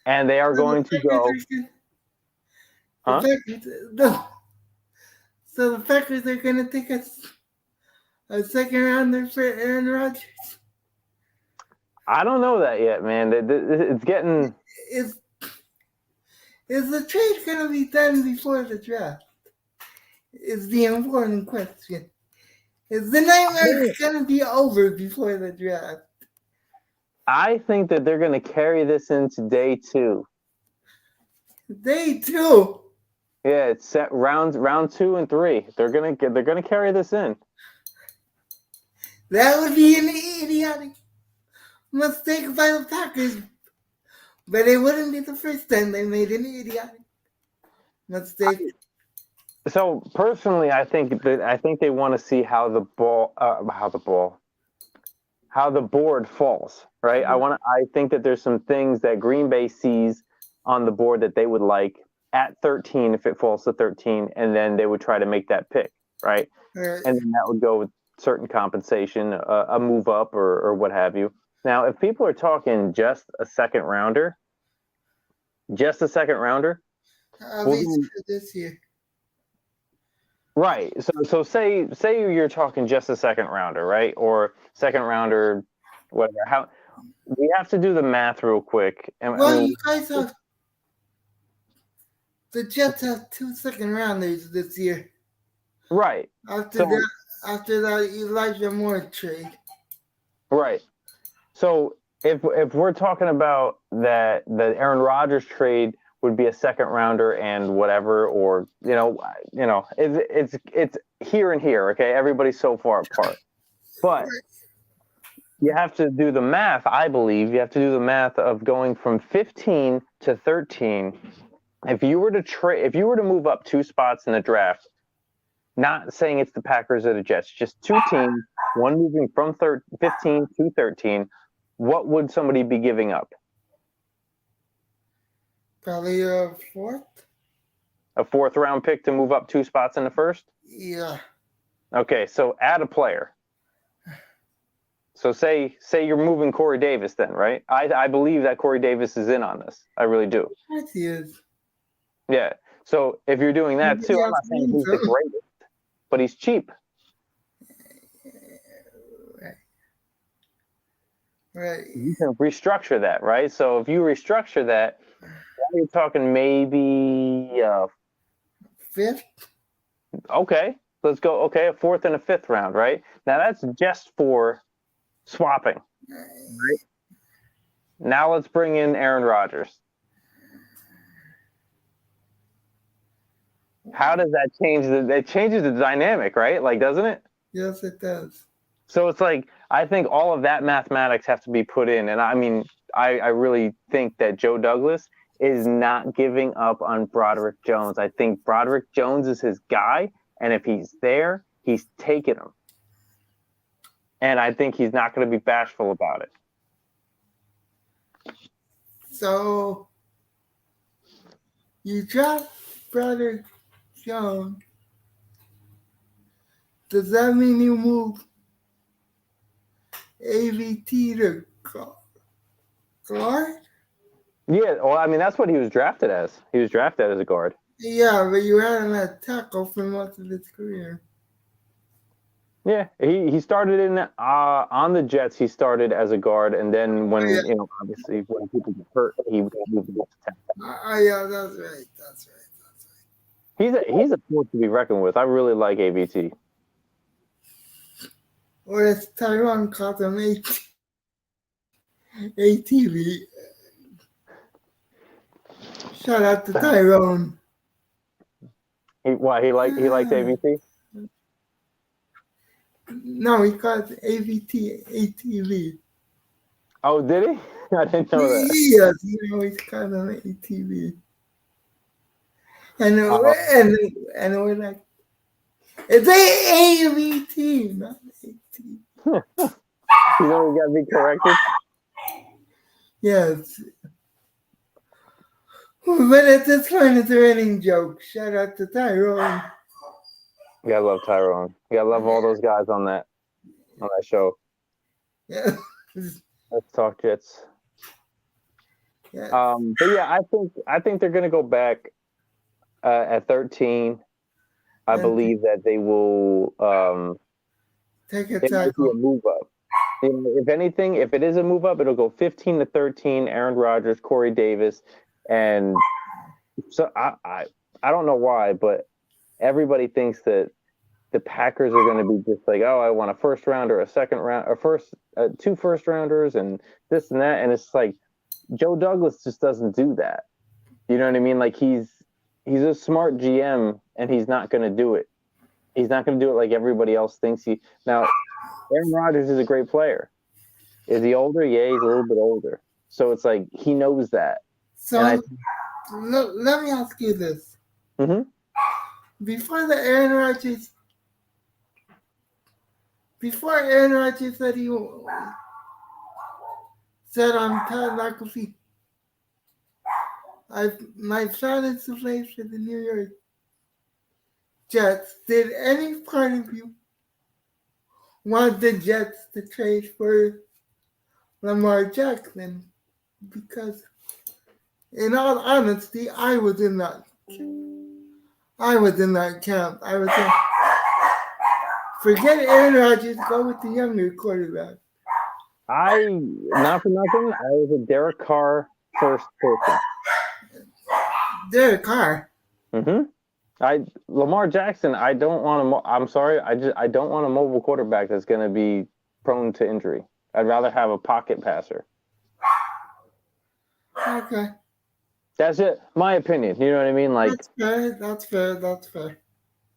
And they are going to go. Huh? So the Packers are going to take a second rounder for Aaron Rodgers? I don't know that yet, man. It's getting. Is the trade going to be done before the draft? Is the important question. Is the nightmare going to be over before the draft? I think that they're going to carry this into day 2. Day 2? Yeah, it's set round 2 and 3. They're gonna carry this in. That would be an idiotic mistake by the Packers, but it wouldn't be the first time they made an idiotic mistake. So personally, I think they want to see how the board falls. Right. I think that there's some things that Green Bay sees on the board that they would like at 13 if it falls to 13, and then they would try to make that pick. Right. And then that would go with certain compensation, a move up or what have you. Now, if people are talking just a second rounder, At We'll least do, for this year. right. So say you're talking just a second rounder, right? Or second rounder, whatever. How we have to do the math real quick. And I Well, mean, you guys have the Jets have 2 second rounders this year. right. After So that Elijah Moore trade. right. So if we're talking about that the Aaron Rodgers trade would be a second rounder and whatever, or it's here and here. Okay, everybody's so far apart, but you have to do the math. I believe you have to do the math of going from 15 to 13. If you were to if you were to move up 2 spots in the draft, not saying it's the Packers or the Jets, just two teams, one moving from 15 to 13, what would somebody be giving up? Probably a fourth. A fourth round pick to move up 2 spots in the first? Yeah. Okay, so add a player. So say you're moving Corey Davis then, right? I believe that Corey Davis is in on this. I really do. Yes, he is. Yeah. So if you're doing that too, I'm not saying he's the greatest, but he's cheap. Right. You can restructure that, right? So if you restructure that, you're talking maybe fifth. Okay, let's go. Okay, a fourth and a fifth round, right? Now that's just for swapping. Right? Now let's bring in Aaron Rodgers. How does that change? It changes the dynamic, right? Like, doesn't it? Yes, it does. So it's like, I think all of that mathematics have to be put in. And I mean, I really think that Joe Douglas is not giving up on Broderick Jones. I think Broderick Jones is his guy. And if he's there, he's taking him. And I think he's not going to be bashful about it. So you draft Broderick Jones. Does that mean you move AVT to guard? Yeah, well, I mean, that's what he was drafted as. He was drafted as a guard. Yeah, but you had him at tackle for most of his career. Yeah, he started in on the Jets. He started as a guard, and then when obviously when people get hurt, he moved to tackle. Yeah, that's right. He's a force to be reckoned with. I really like AVT. Or as Tyrone called him, ATV. Shout out to Tyrone. He liked AVT? No, he called AVT ATV. Oh, did he? I didn't know that. Yes, he always called him ATV. And we're like, it's AVT, not ATV. You know, you got to be corrected. Yes. But at this point, it's a running joke. Shout out to Tyrone. You gotta love Tyrone. You gotta love all those guys on that show. Yeah. Let's talk Jets. Yeah. But yeah, I think they're gonna go back at 13. I believe that they will take a it might be tackle. a move up. If anything, if it is a move up, it'll go 15 to 13. Aaron Rodgers, Corey Davis, and so I don't know why, but everybody thinks that the Packers are going to be just like, oh, I want a first rounder, a second round, or two first rounders, and this and that, and it's like Joe Douglas just doesn't do that. You know what I mean? Like he's a smart GM, and he's not going to do it. He's not going to do it like everybody else thinks he. Now, Aaron Rodgers is a great player. Is he older? Yeah, he's a little bit older. So it's like he knows that. So let me ask you this. Mm-hmm. Before Aaron Rodgers said said I'm Todd McAfee, my son is to play for the New York Jets. Did any part of you want the Jets to trade for Lamar Jackson? Because in all honesty, I was in that I was in that camp. I was in, forget Aaron Rodgers, go with the younger quarterback. Not for nothing, I was a Derek Carr first person. Derek Carr. Lamar Jackson, I don't want to. I'm sorry, I don't want a mobile quarterback that's going to be prone to injury. I'd rather have a pocket passer. Okay. That's it. My opinion. You know what I mean? Like, That's fair.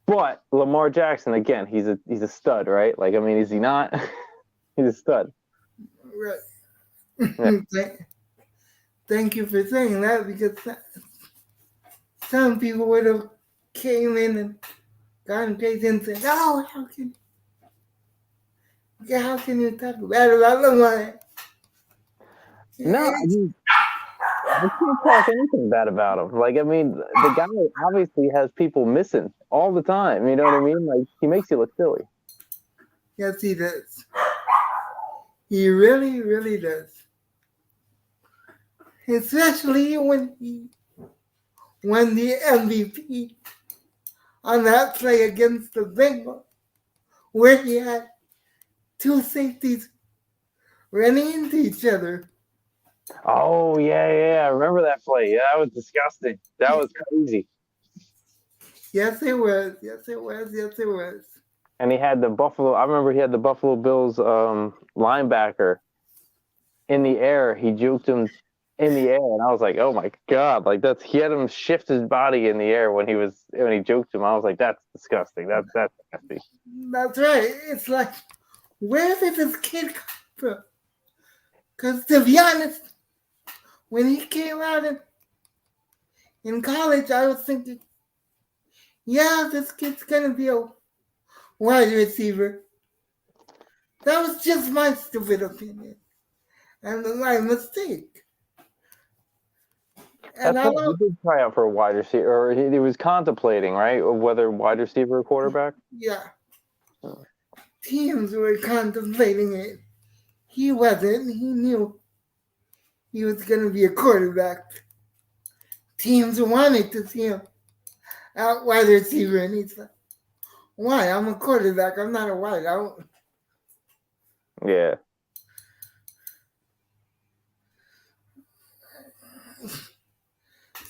But Lamar Jackson, again, he's a stud, right? Like, I mean, is he not? He's a stud. Right. Yeah. Thank you for saying that, because some people would have came in and gone crazy and said, "Oh, how can you talk bad about Lamar?" No, I mean, I can't talk anything bad about him. Like, I mean, the guy obviously has people missing all the time. You know what I mean? Like, he makes you look silly. Yes, he does. He really, really does. Especially when he won the MVP on that play against the Bengals, where he had two safeties running into each other. Oh, yeah. I remember that play. Yeah, that was disgusting. That was crazy. Yes, it was. And he had the Buffalo Bills linebacker in the air. He juked him in the air, and I was like, oh my God, like he had him shift his body in the air when he juked him. I was like, that's disgusting. That's nasty. That's right. It's like, where did this kid come from? Because to be honest, when he came out in college, I was thinking, yeah, this kid's going to be a wide receiver. That was just my stupid opinion and my mistake. And he did try out for a wide receiver, or he was contemplating, right, whether wide receiver or quarterback. Yeah. Teams were contemplating it. He wasn't. He knew he was going to be a quarterback. Teams wanted to see him out wide receiver, and he's like, why? I'm a quarterback. I'm not a wide out. Yeah.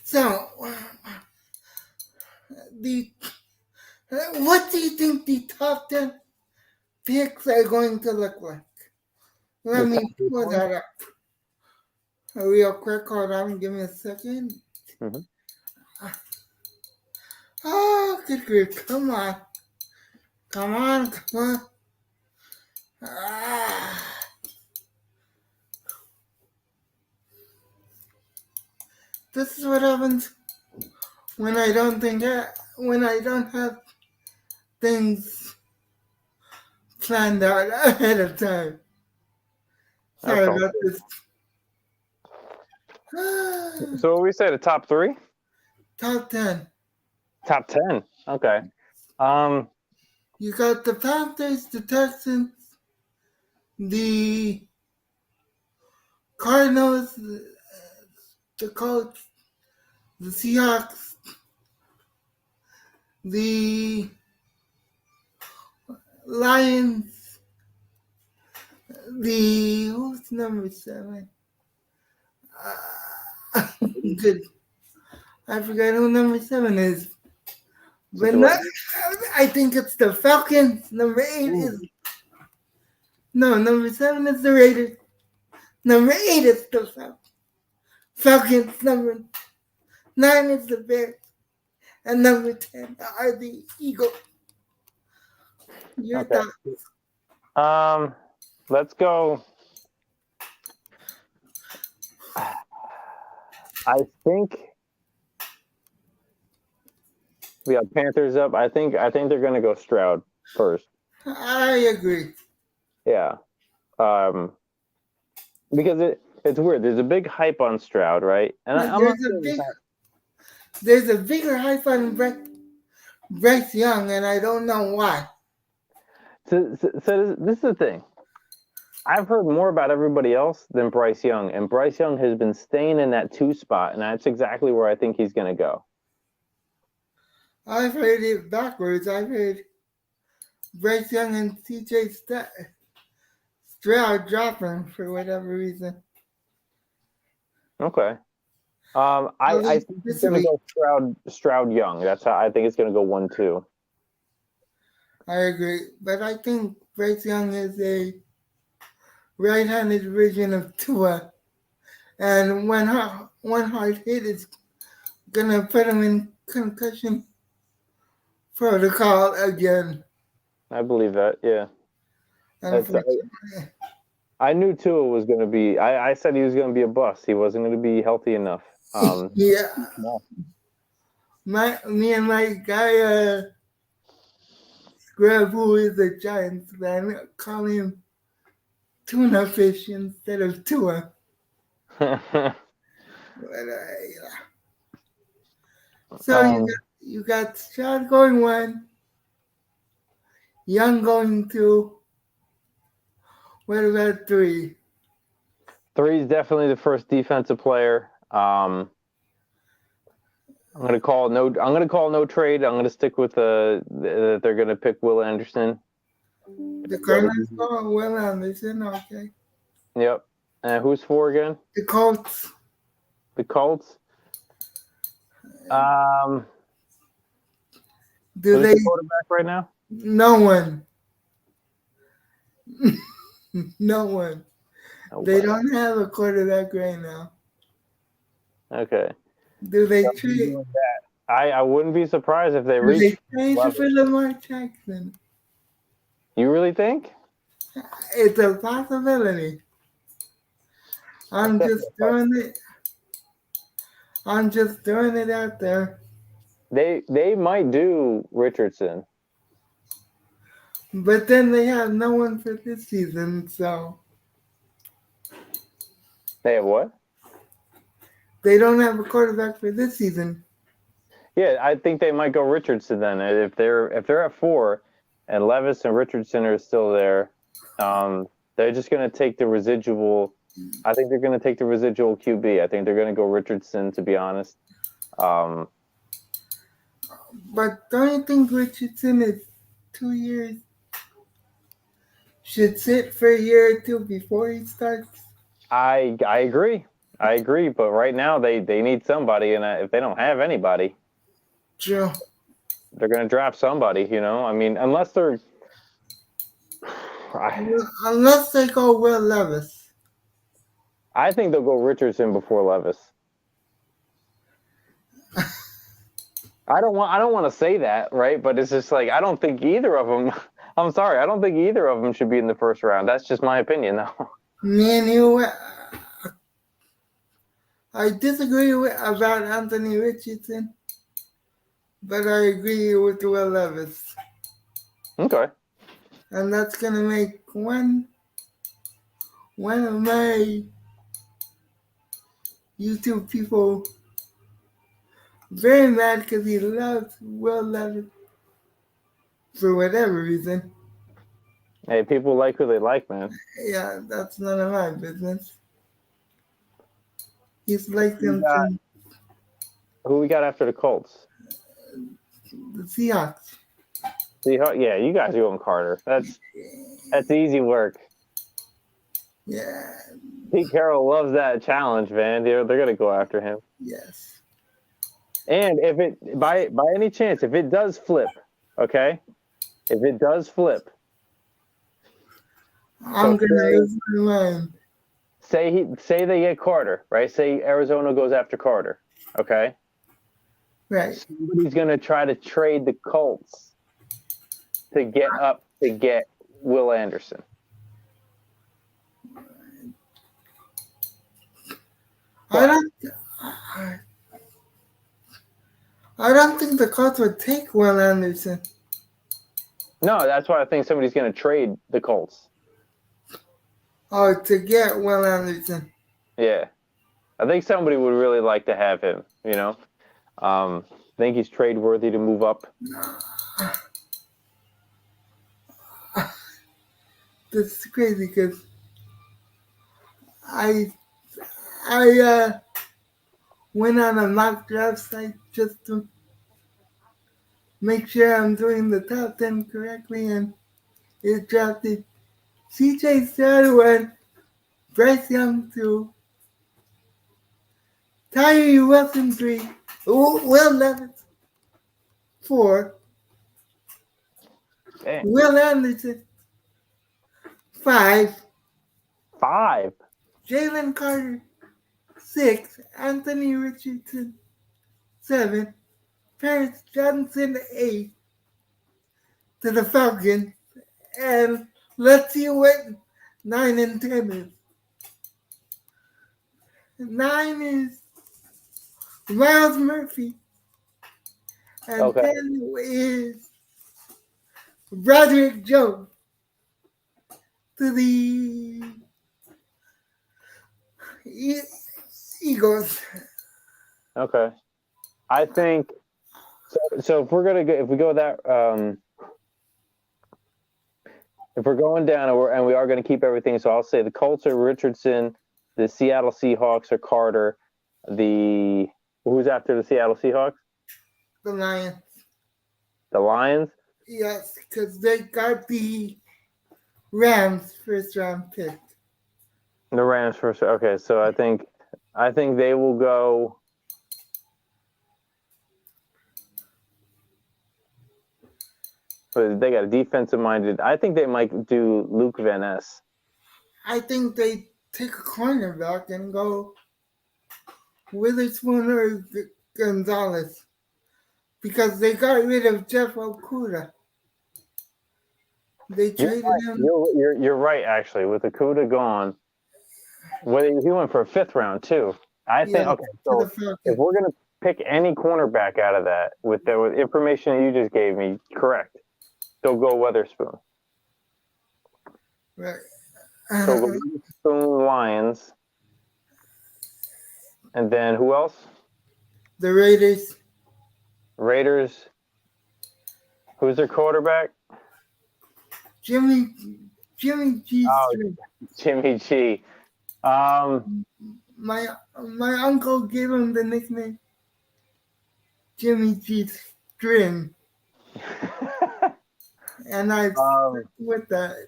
So, what do you think the top 10 picks are going to look like? Let me pull that up real quick. Hold on, give me a second. Mm-hmm. Oh, good grief. Come on. This is what happens when I don't have things planned out ahead of time. Sorry about this. So what we say, the top 3? Top 10. Top 10. Okay. You got the Panthers, the Texans, the Cardinals, the Colts, the Seahawks, the Lions, who's number 7? Good. I forgot who number 7 is. But I think it's the Falcons. Number 8 is... No, number 7 is the Raiders. Number 8 is the Falcons. Number 9 is the Bears. And number 10 are the Eagles. Your thoughts? Let's go. I think we have Panthers up. I think they're going to go Stroud first. I agree. Yeah. Because it's weird. There's a big hype on Stroud, right? And there's a bigger hype on Bryce Young, and I don't know why. So this is the thing. I've heard more about everybody else than Bryce Young, and Bryce Young has been staying in that 2 spot, and that's exactly where I think he's going to go. I've heard it backwards. I've heard Bryce Young and CJ Stroud dropping for whatever reason. Okay. At I least think it's this gonna week. go Stroud Young. That's how I think it's gonna go 1-2. I agree. But I think Bryce Young is a right-handed version of Tua. And one hard hit is gonna put him in concussion protocol again. I believe that. Yeah. That's Unfortunately, I knew Tua was gonna be. I said he was gonna be a bust. He wasn't gonna be healthy enough. yeah. No. Me and my guy Scrub, who is a Giants fan, call him tuna fish instead of Tua. But, yeah. So you got Stroud going 1, Young going 2. What about 3? 3 is definitely the first defensive player. I'm gonna call no trade. I'm gonna stick with that they're gonna pick Will Anderson. The Cardinals going Will Anderson, okay. Yep. And who's 4 again? The Colts. The Colts. Do Who's they? the quarterback right now? No one. No one. They don't have a quarterback right now. Okay. Do they trade? I wouldn't be surprised if they Do reach. they trade for Lamar Jackson? You really think? It's a possibility. I'm just throwing it out there. They might do Richardson. But then they have no one for this season, so They have what? they don't have a quarterback for this season. Yeah, I think they might go Richardson then. If they're at 4, and Levis and Richardson are still there, they're just going to take the residual. I think they're going to take the residual QB. I think they're going to go Richardson, to be honest. But don't you think Richardson is 2 years? Should sit for a year or 2 before he starts? I agree. But right now they need somebody, and if they don't have anybody, True. they're going to draft somebody. I mean, unless they go Will Levis. I think they'll go Richardson before Levis. I don't want to say that, right? But it's just like I don't think either of them. I'm sorry, I don't think either of them should be in the first round. That's just my opinion, though. Me and you, I disagree about Anthony Richardson, but I agree with Will Levis. Okay. And that's gonna make one of my YouTube people very mad because he loves Will Levis for whatever reason. Hey, people like who they like, man. Yeah, that's none of my business. He's like them from who we got after the Colts? The Seahawks. Yeah, you guys are going Carter. That's easy work. Yeah. Pete Carroll loves that challenge, man. They're gonna go after him. Yes. And if it by any chance, if it does flip, okay? If it does flip, I'm gonna lose my mind. Say they get Carter, right? Say Arizona goes after Carter, okay? Right. Somebody's gonna try to trade the Colts to get Will Anderson. I don't think the Colts would take Will Anderson. No, that's why I think somebody's going to trade the Colts. Oh, to get Will Anderson. Yeah. I think somebody would really like to have him, I think he's trade worthy to move up. This is crazy because I went on a mock draft site just to make sure I'm doing the top 10 correctly, and it drafted CJ Stroud 1, Bryce Young 2, Tyree Wilson 3, Will Levis 4, Dang. Will Anderson 5, 5. Jalen Carter 6, Anthony Richardson 7, Paris Johnson 8 to the Falcons, and let's see what 9 and 10 is. 9 is Miles Murphy, and Okay. 10 is Broderick Jones to the Eagles. Okay. I think so. If we go that if we're going down and we are going to keep everything, so I'll say the Colts are Richardson, the Seattle Seahawks are Carter, who's after the Seattle Seahawks? The Lions. The Lions? Yes, because they got the Rams first round pick. The Rams first. Okay, so I think they will go. But they got a defensive minded. I think they might do Luke Van Ness. I think they take a cornerback and go Witherspoon or Gonzalez because they got rid of Jeff Okuda. They traded him. You're right, actually. With Okuda gone, he went for a 5th round too. I think okay. So if we're gonna pick any cornerback out of that with the information you just gave me, correct? They'll go Witherspoon. Right. So Witherspoon, Lions, and then who else? The Raiders. Raiders. Who's their quarterback? Jimmy G. Oh, Jimmy G. My uncle gave him the nickname Jimmy G. String, and I stuck with that.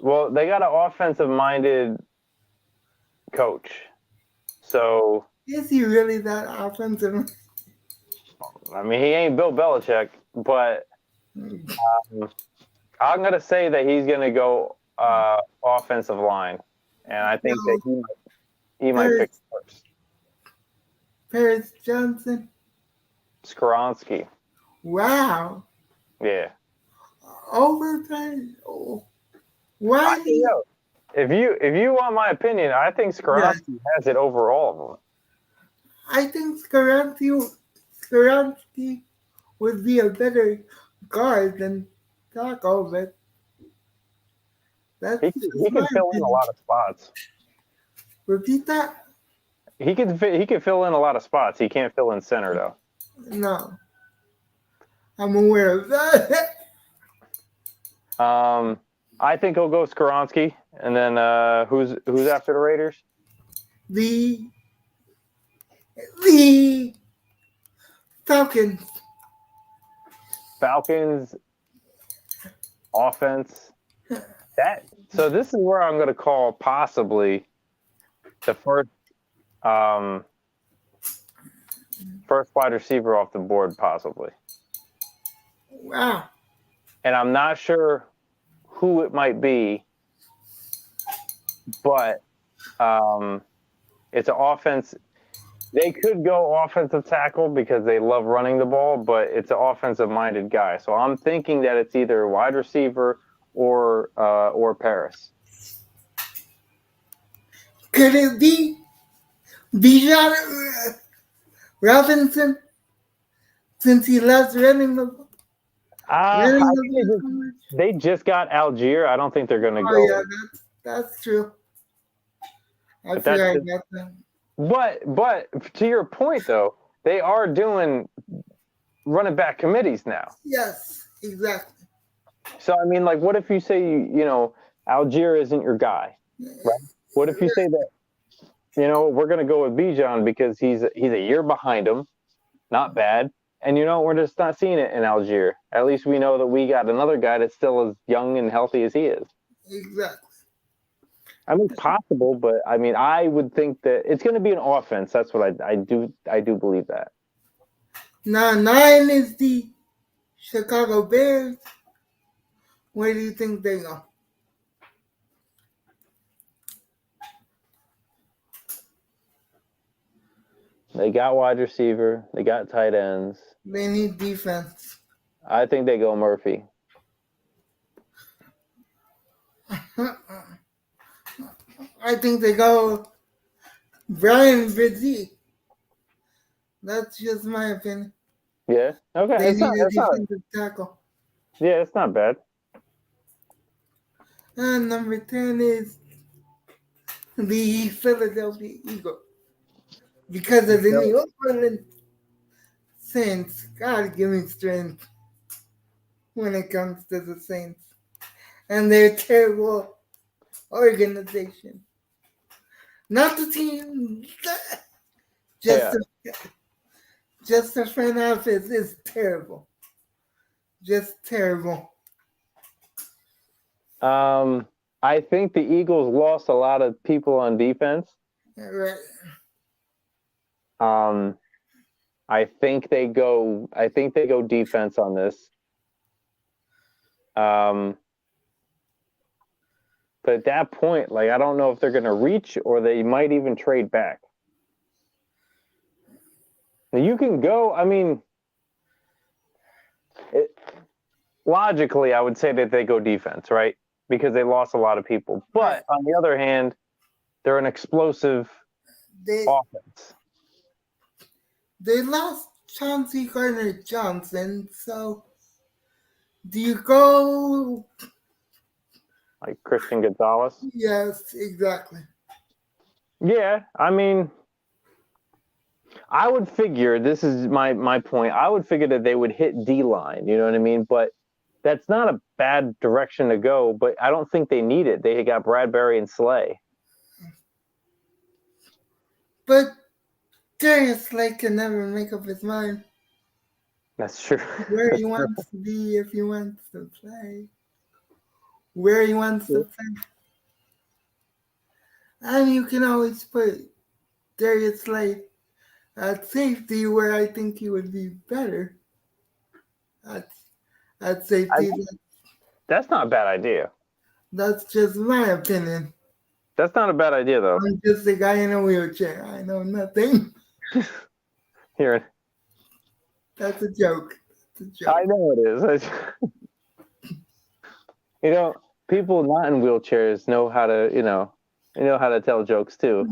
Well, they got an offensive-minded coach, so is he really that offensive? I mean, he ain't Bill Belichick, but I'm gonna say that he's gonna go offensive line, and I think that he might pick first. Paris Johnson. Skoronski. Wow. Yeah. Overtime. Oh. Why? If you want my opinion, I think Skoronski has it over all of them. I think Skoronski would be a better guard than Taco, but he can fill in a lot of spots. Repeat that? He can fill in a lot of spots. He can't fill in center though. No, I'm aware of that. I think he'll go Skoronski, and then who's after the Raiders? The Falcons. Falcons offense. So this is where I'm going to call possibly the first wide receiver off the board, possibly. Wow. And I'm not sure who it might be, but it's an offense. They could go offensive tackle because they love running the ball, but it's an offensive-minded guy. So I'm thinking that it's either wide receiver or Paris. Could it be Bijan Robinson, since he loves running the ball? They just got Algier. I don't think they're going to go. Yeah, that's true. I forgot about that. But to your point, though, they are doing running back committees now. Yes, exactly. So, I mean, like, what if you say, Algier isn't your guy, right? What if you say that, we're going to go with Bijan because he's a year behind him, not bad, And we're just not seeing it in Algier. At least we know that we got another guy that's still as young and healthy as he is. Exactly. I mean, it's possible, but I mean, I would think that it's going to be an offense. That's what I do believe that. Now 9 is the Chicago Bears. Where do you think they go? They got wide receiver. They got tight ends. They need defense. I think they go Murphy. I think they go Brian Brzee. That's just my opinion. Yeah. Okay. They need a defensive tackle. Yeah, it's not bad. And number 10 is the Philadelphia Eagles. Because of the New Orleans Saints. God give me strength when it comes to the Saints. And their terrible organization. Not the team. Just the front office is terrible. Just terrible. I think the Eagles lost a lot of people on defense. Right. I think they go defense on this. But at that point, like, I don't know if they're going to reach or they might even trade back. Now, you can go, I mean, logically, I would say that they go defense, right? Because they lost a lot of people. But on the other hand, they're an explosive offense. They lost Chauncey Gardner-Johnson, so do you go like Christian Gonzalez? Yes, exactly. Yeah, I mean, I would figure, this is my point, I would figure that they would hit D-line, you know what I mean? But that's not a bad direction to go, but I don't think they need it. They got Bradbury and Slay. But Darius Slay can never make up his mind. That's true. Where he wants to be, if he wants to play. Where he wants to play. And you can always put Darius Slay at safety where I think he would be better. At safety. That's not a bad idea. That's just my opinion. That's not a bad idea, though. I'm just a guy in a wheelchair. I know nothing. Here. That's a joke. I know it is. People not in wheelchairs know how to, how to tell jokes too.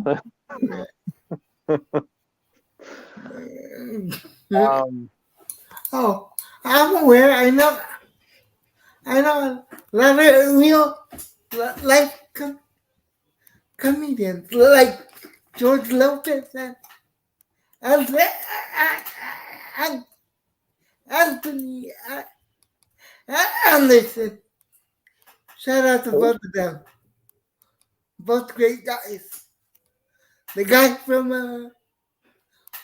Oh, I'm aware. I know a lot of real life comedians like George Lopez and Anthony Anderson. Shout out to both of them. Both great guys. The guy from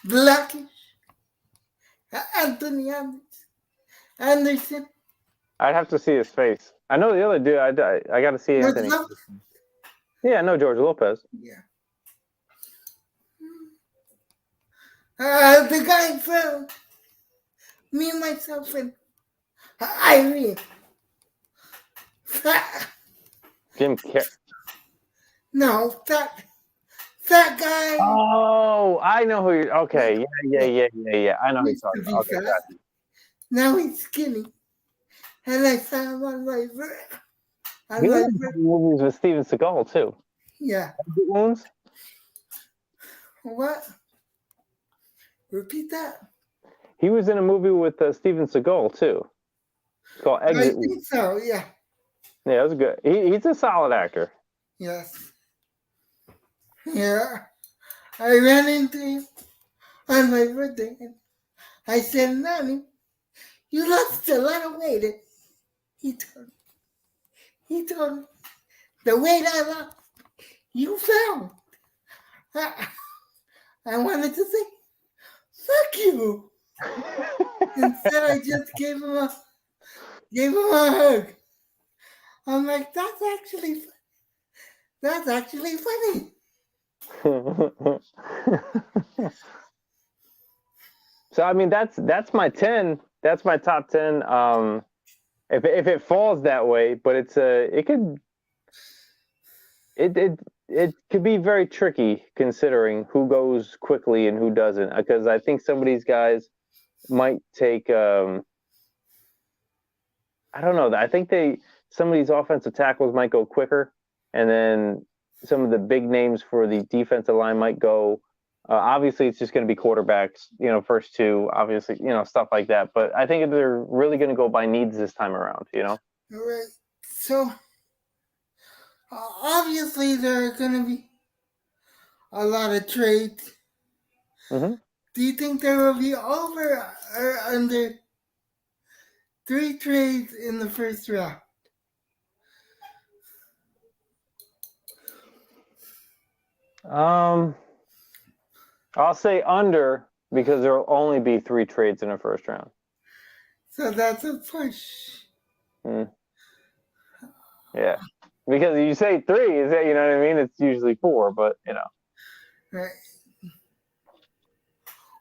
Blackish, Anthony Anderson. I'd have to see his face. I know the other dude. I got to see Anthony. Yeah, I know George Lopez. Yeah. The guy from Me, Myself, and Irene. Jim Carrey. No, that guy. Oh, I know who you're. Okay, yeah. I know who you're talking about. Okay, now he's skinny, and I saw him on my He was in movies with Steven Seagal too. Yeah. Wounds. What? Repeat that. He was in a movie with Steven Seagal too. It's called Exit. I think so. Yeah. Yeah, it was good. He's a solid actor. Yes. Yeah. I ran into him on my birthday. I said, "Nanny, you lost a lot of weight." He told me, the weight I lost, you found. I wanted to say, fuck you. Instead, I just gave him a hug. I'm like, that's actually funny. So I mean that's my 10. That's my top 10. If it falls that way, but it could be very tricky considering who goes quickly and who doesn't. Because I think some of these guys might take I don't know. I think some of these offensive tackles might go quicker, and then some of the big names for the defensive line might go. Obviously, it's just going to be quarterbacks, first two, obviously, stuff like that. But I think they're really going to go by needs this time around, All right. So, obviously, there are going to be a lot of trades. Mm-hmm. Do you think there will be over or under 3 trades in the first round? I'll say under because there will only be 3 trades in the first round. So that's a push. Yeah, because you say 3, is that, you know what I mean? It's usually 4, but Right.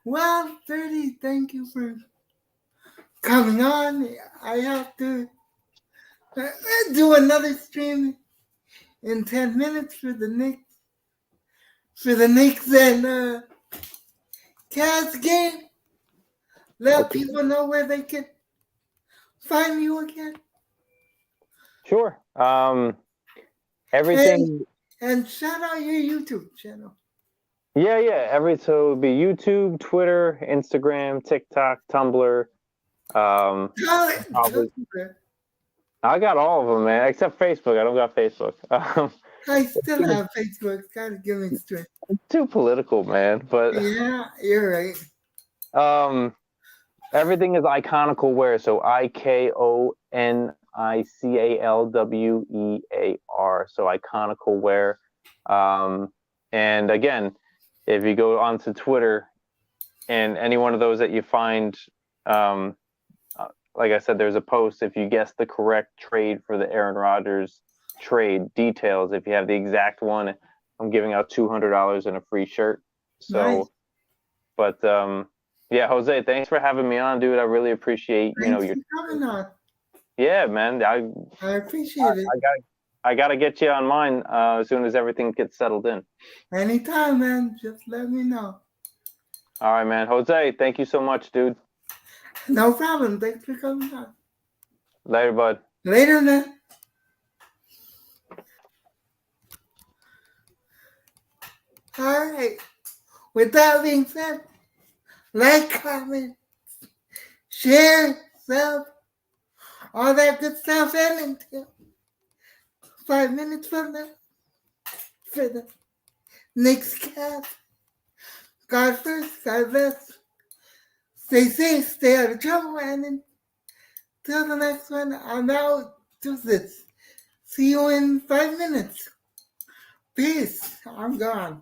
Well, 30, thank you for coming on. I have to do another stream in 10 minutes for the Knicks and Cavs game. Let people know where they can find you again. Sure. Everything. And shout out your YouTube channel. Yeah. So it would be YouTube, Twitter, Instagram, TikTok, Tumblr. I got all of them, man, except Facebook. I don't got Facebook. I still have Facebook. Gotta give me strength. It's too political, man. But yeah, you're right. Everything is Iconical Wear. So IKONICALWEAR. So Iconical Wear. And again, if you go onto Twitter and any one of those that you find, like I said, there's a post. If you guess the correct trade for the Aaron Rodgers trade details, if you have the exact one, I'm giving out $200 and a free shirt. So, nice. But yeah, Jose, thanks for having me on, dude. I really appreciate your coming on. Yeah, man. I appreciate it. I gotta get you on mine as soon as everything gets settled in. Anytime, man. Just let me know. All right, man. Jose, thank you so much, dude. No problem. Thanks for coming on. Later, bud. Later, man. All right. With that being said, like, comment, share, sub, all that good stuff, and until 5 minutes from now, for the next cast. God first, God bless. Stay safe, stay out of trouble, and until the next one, I'm out. Do this. See you in 5 minutes. Peace. I'm gone.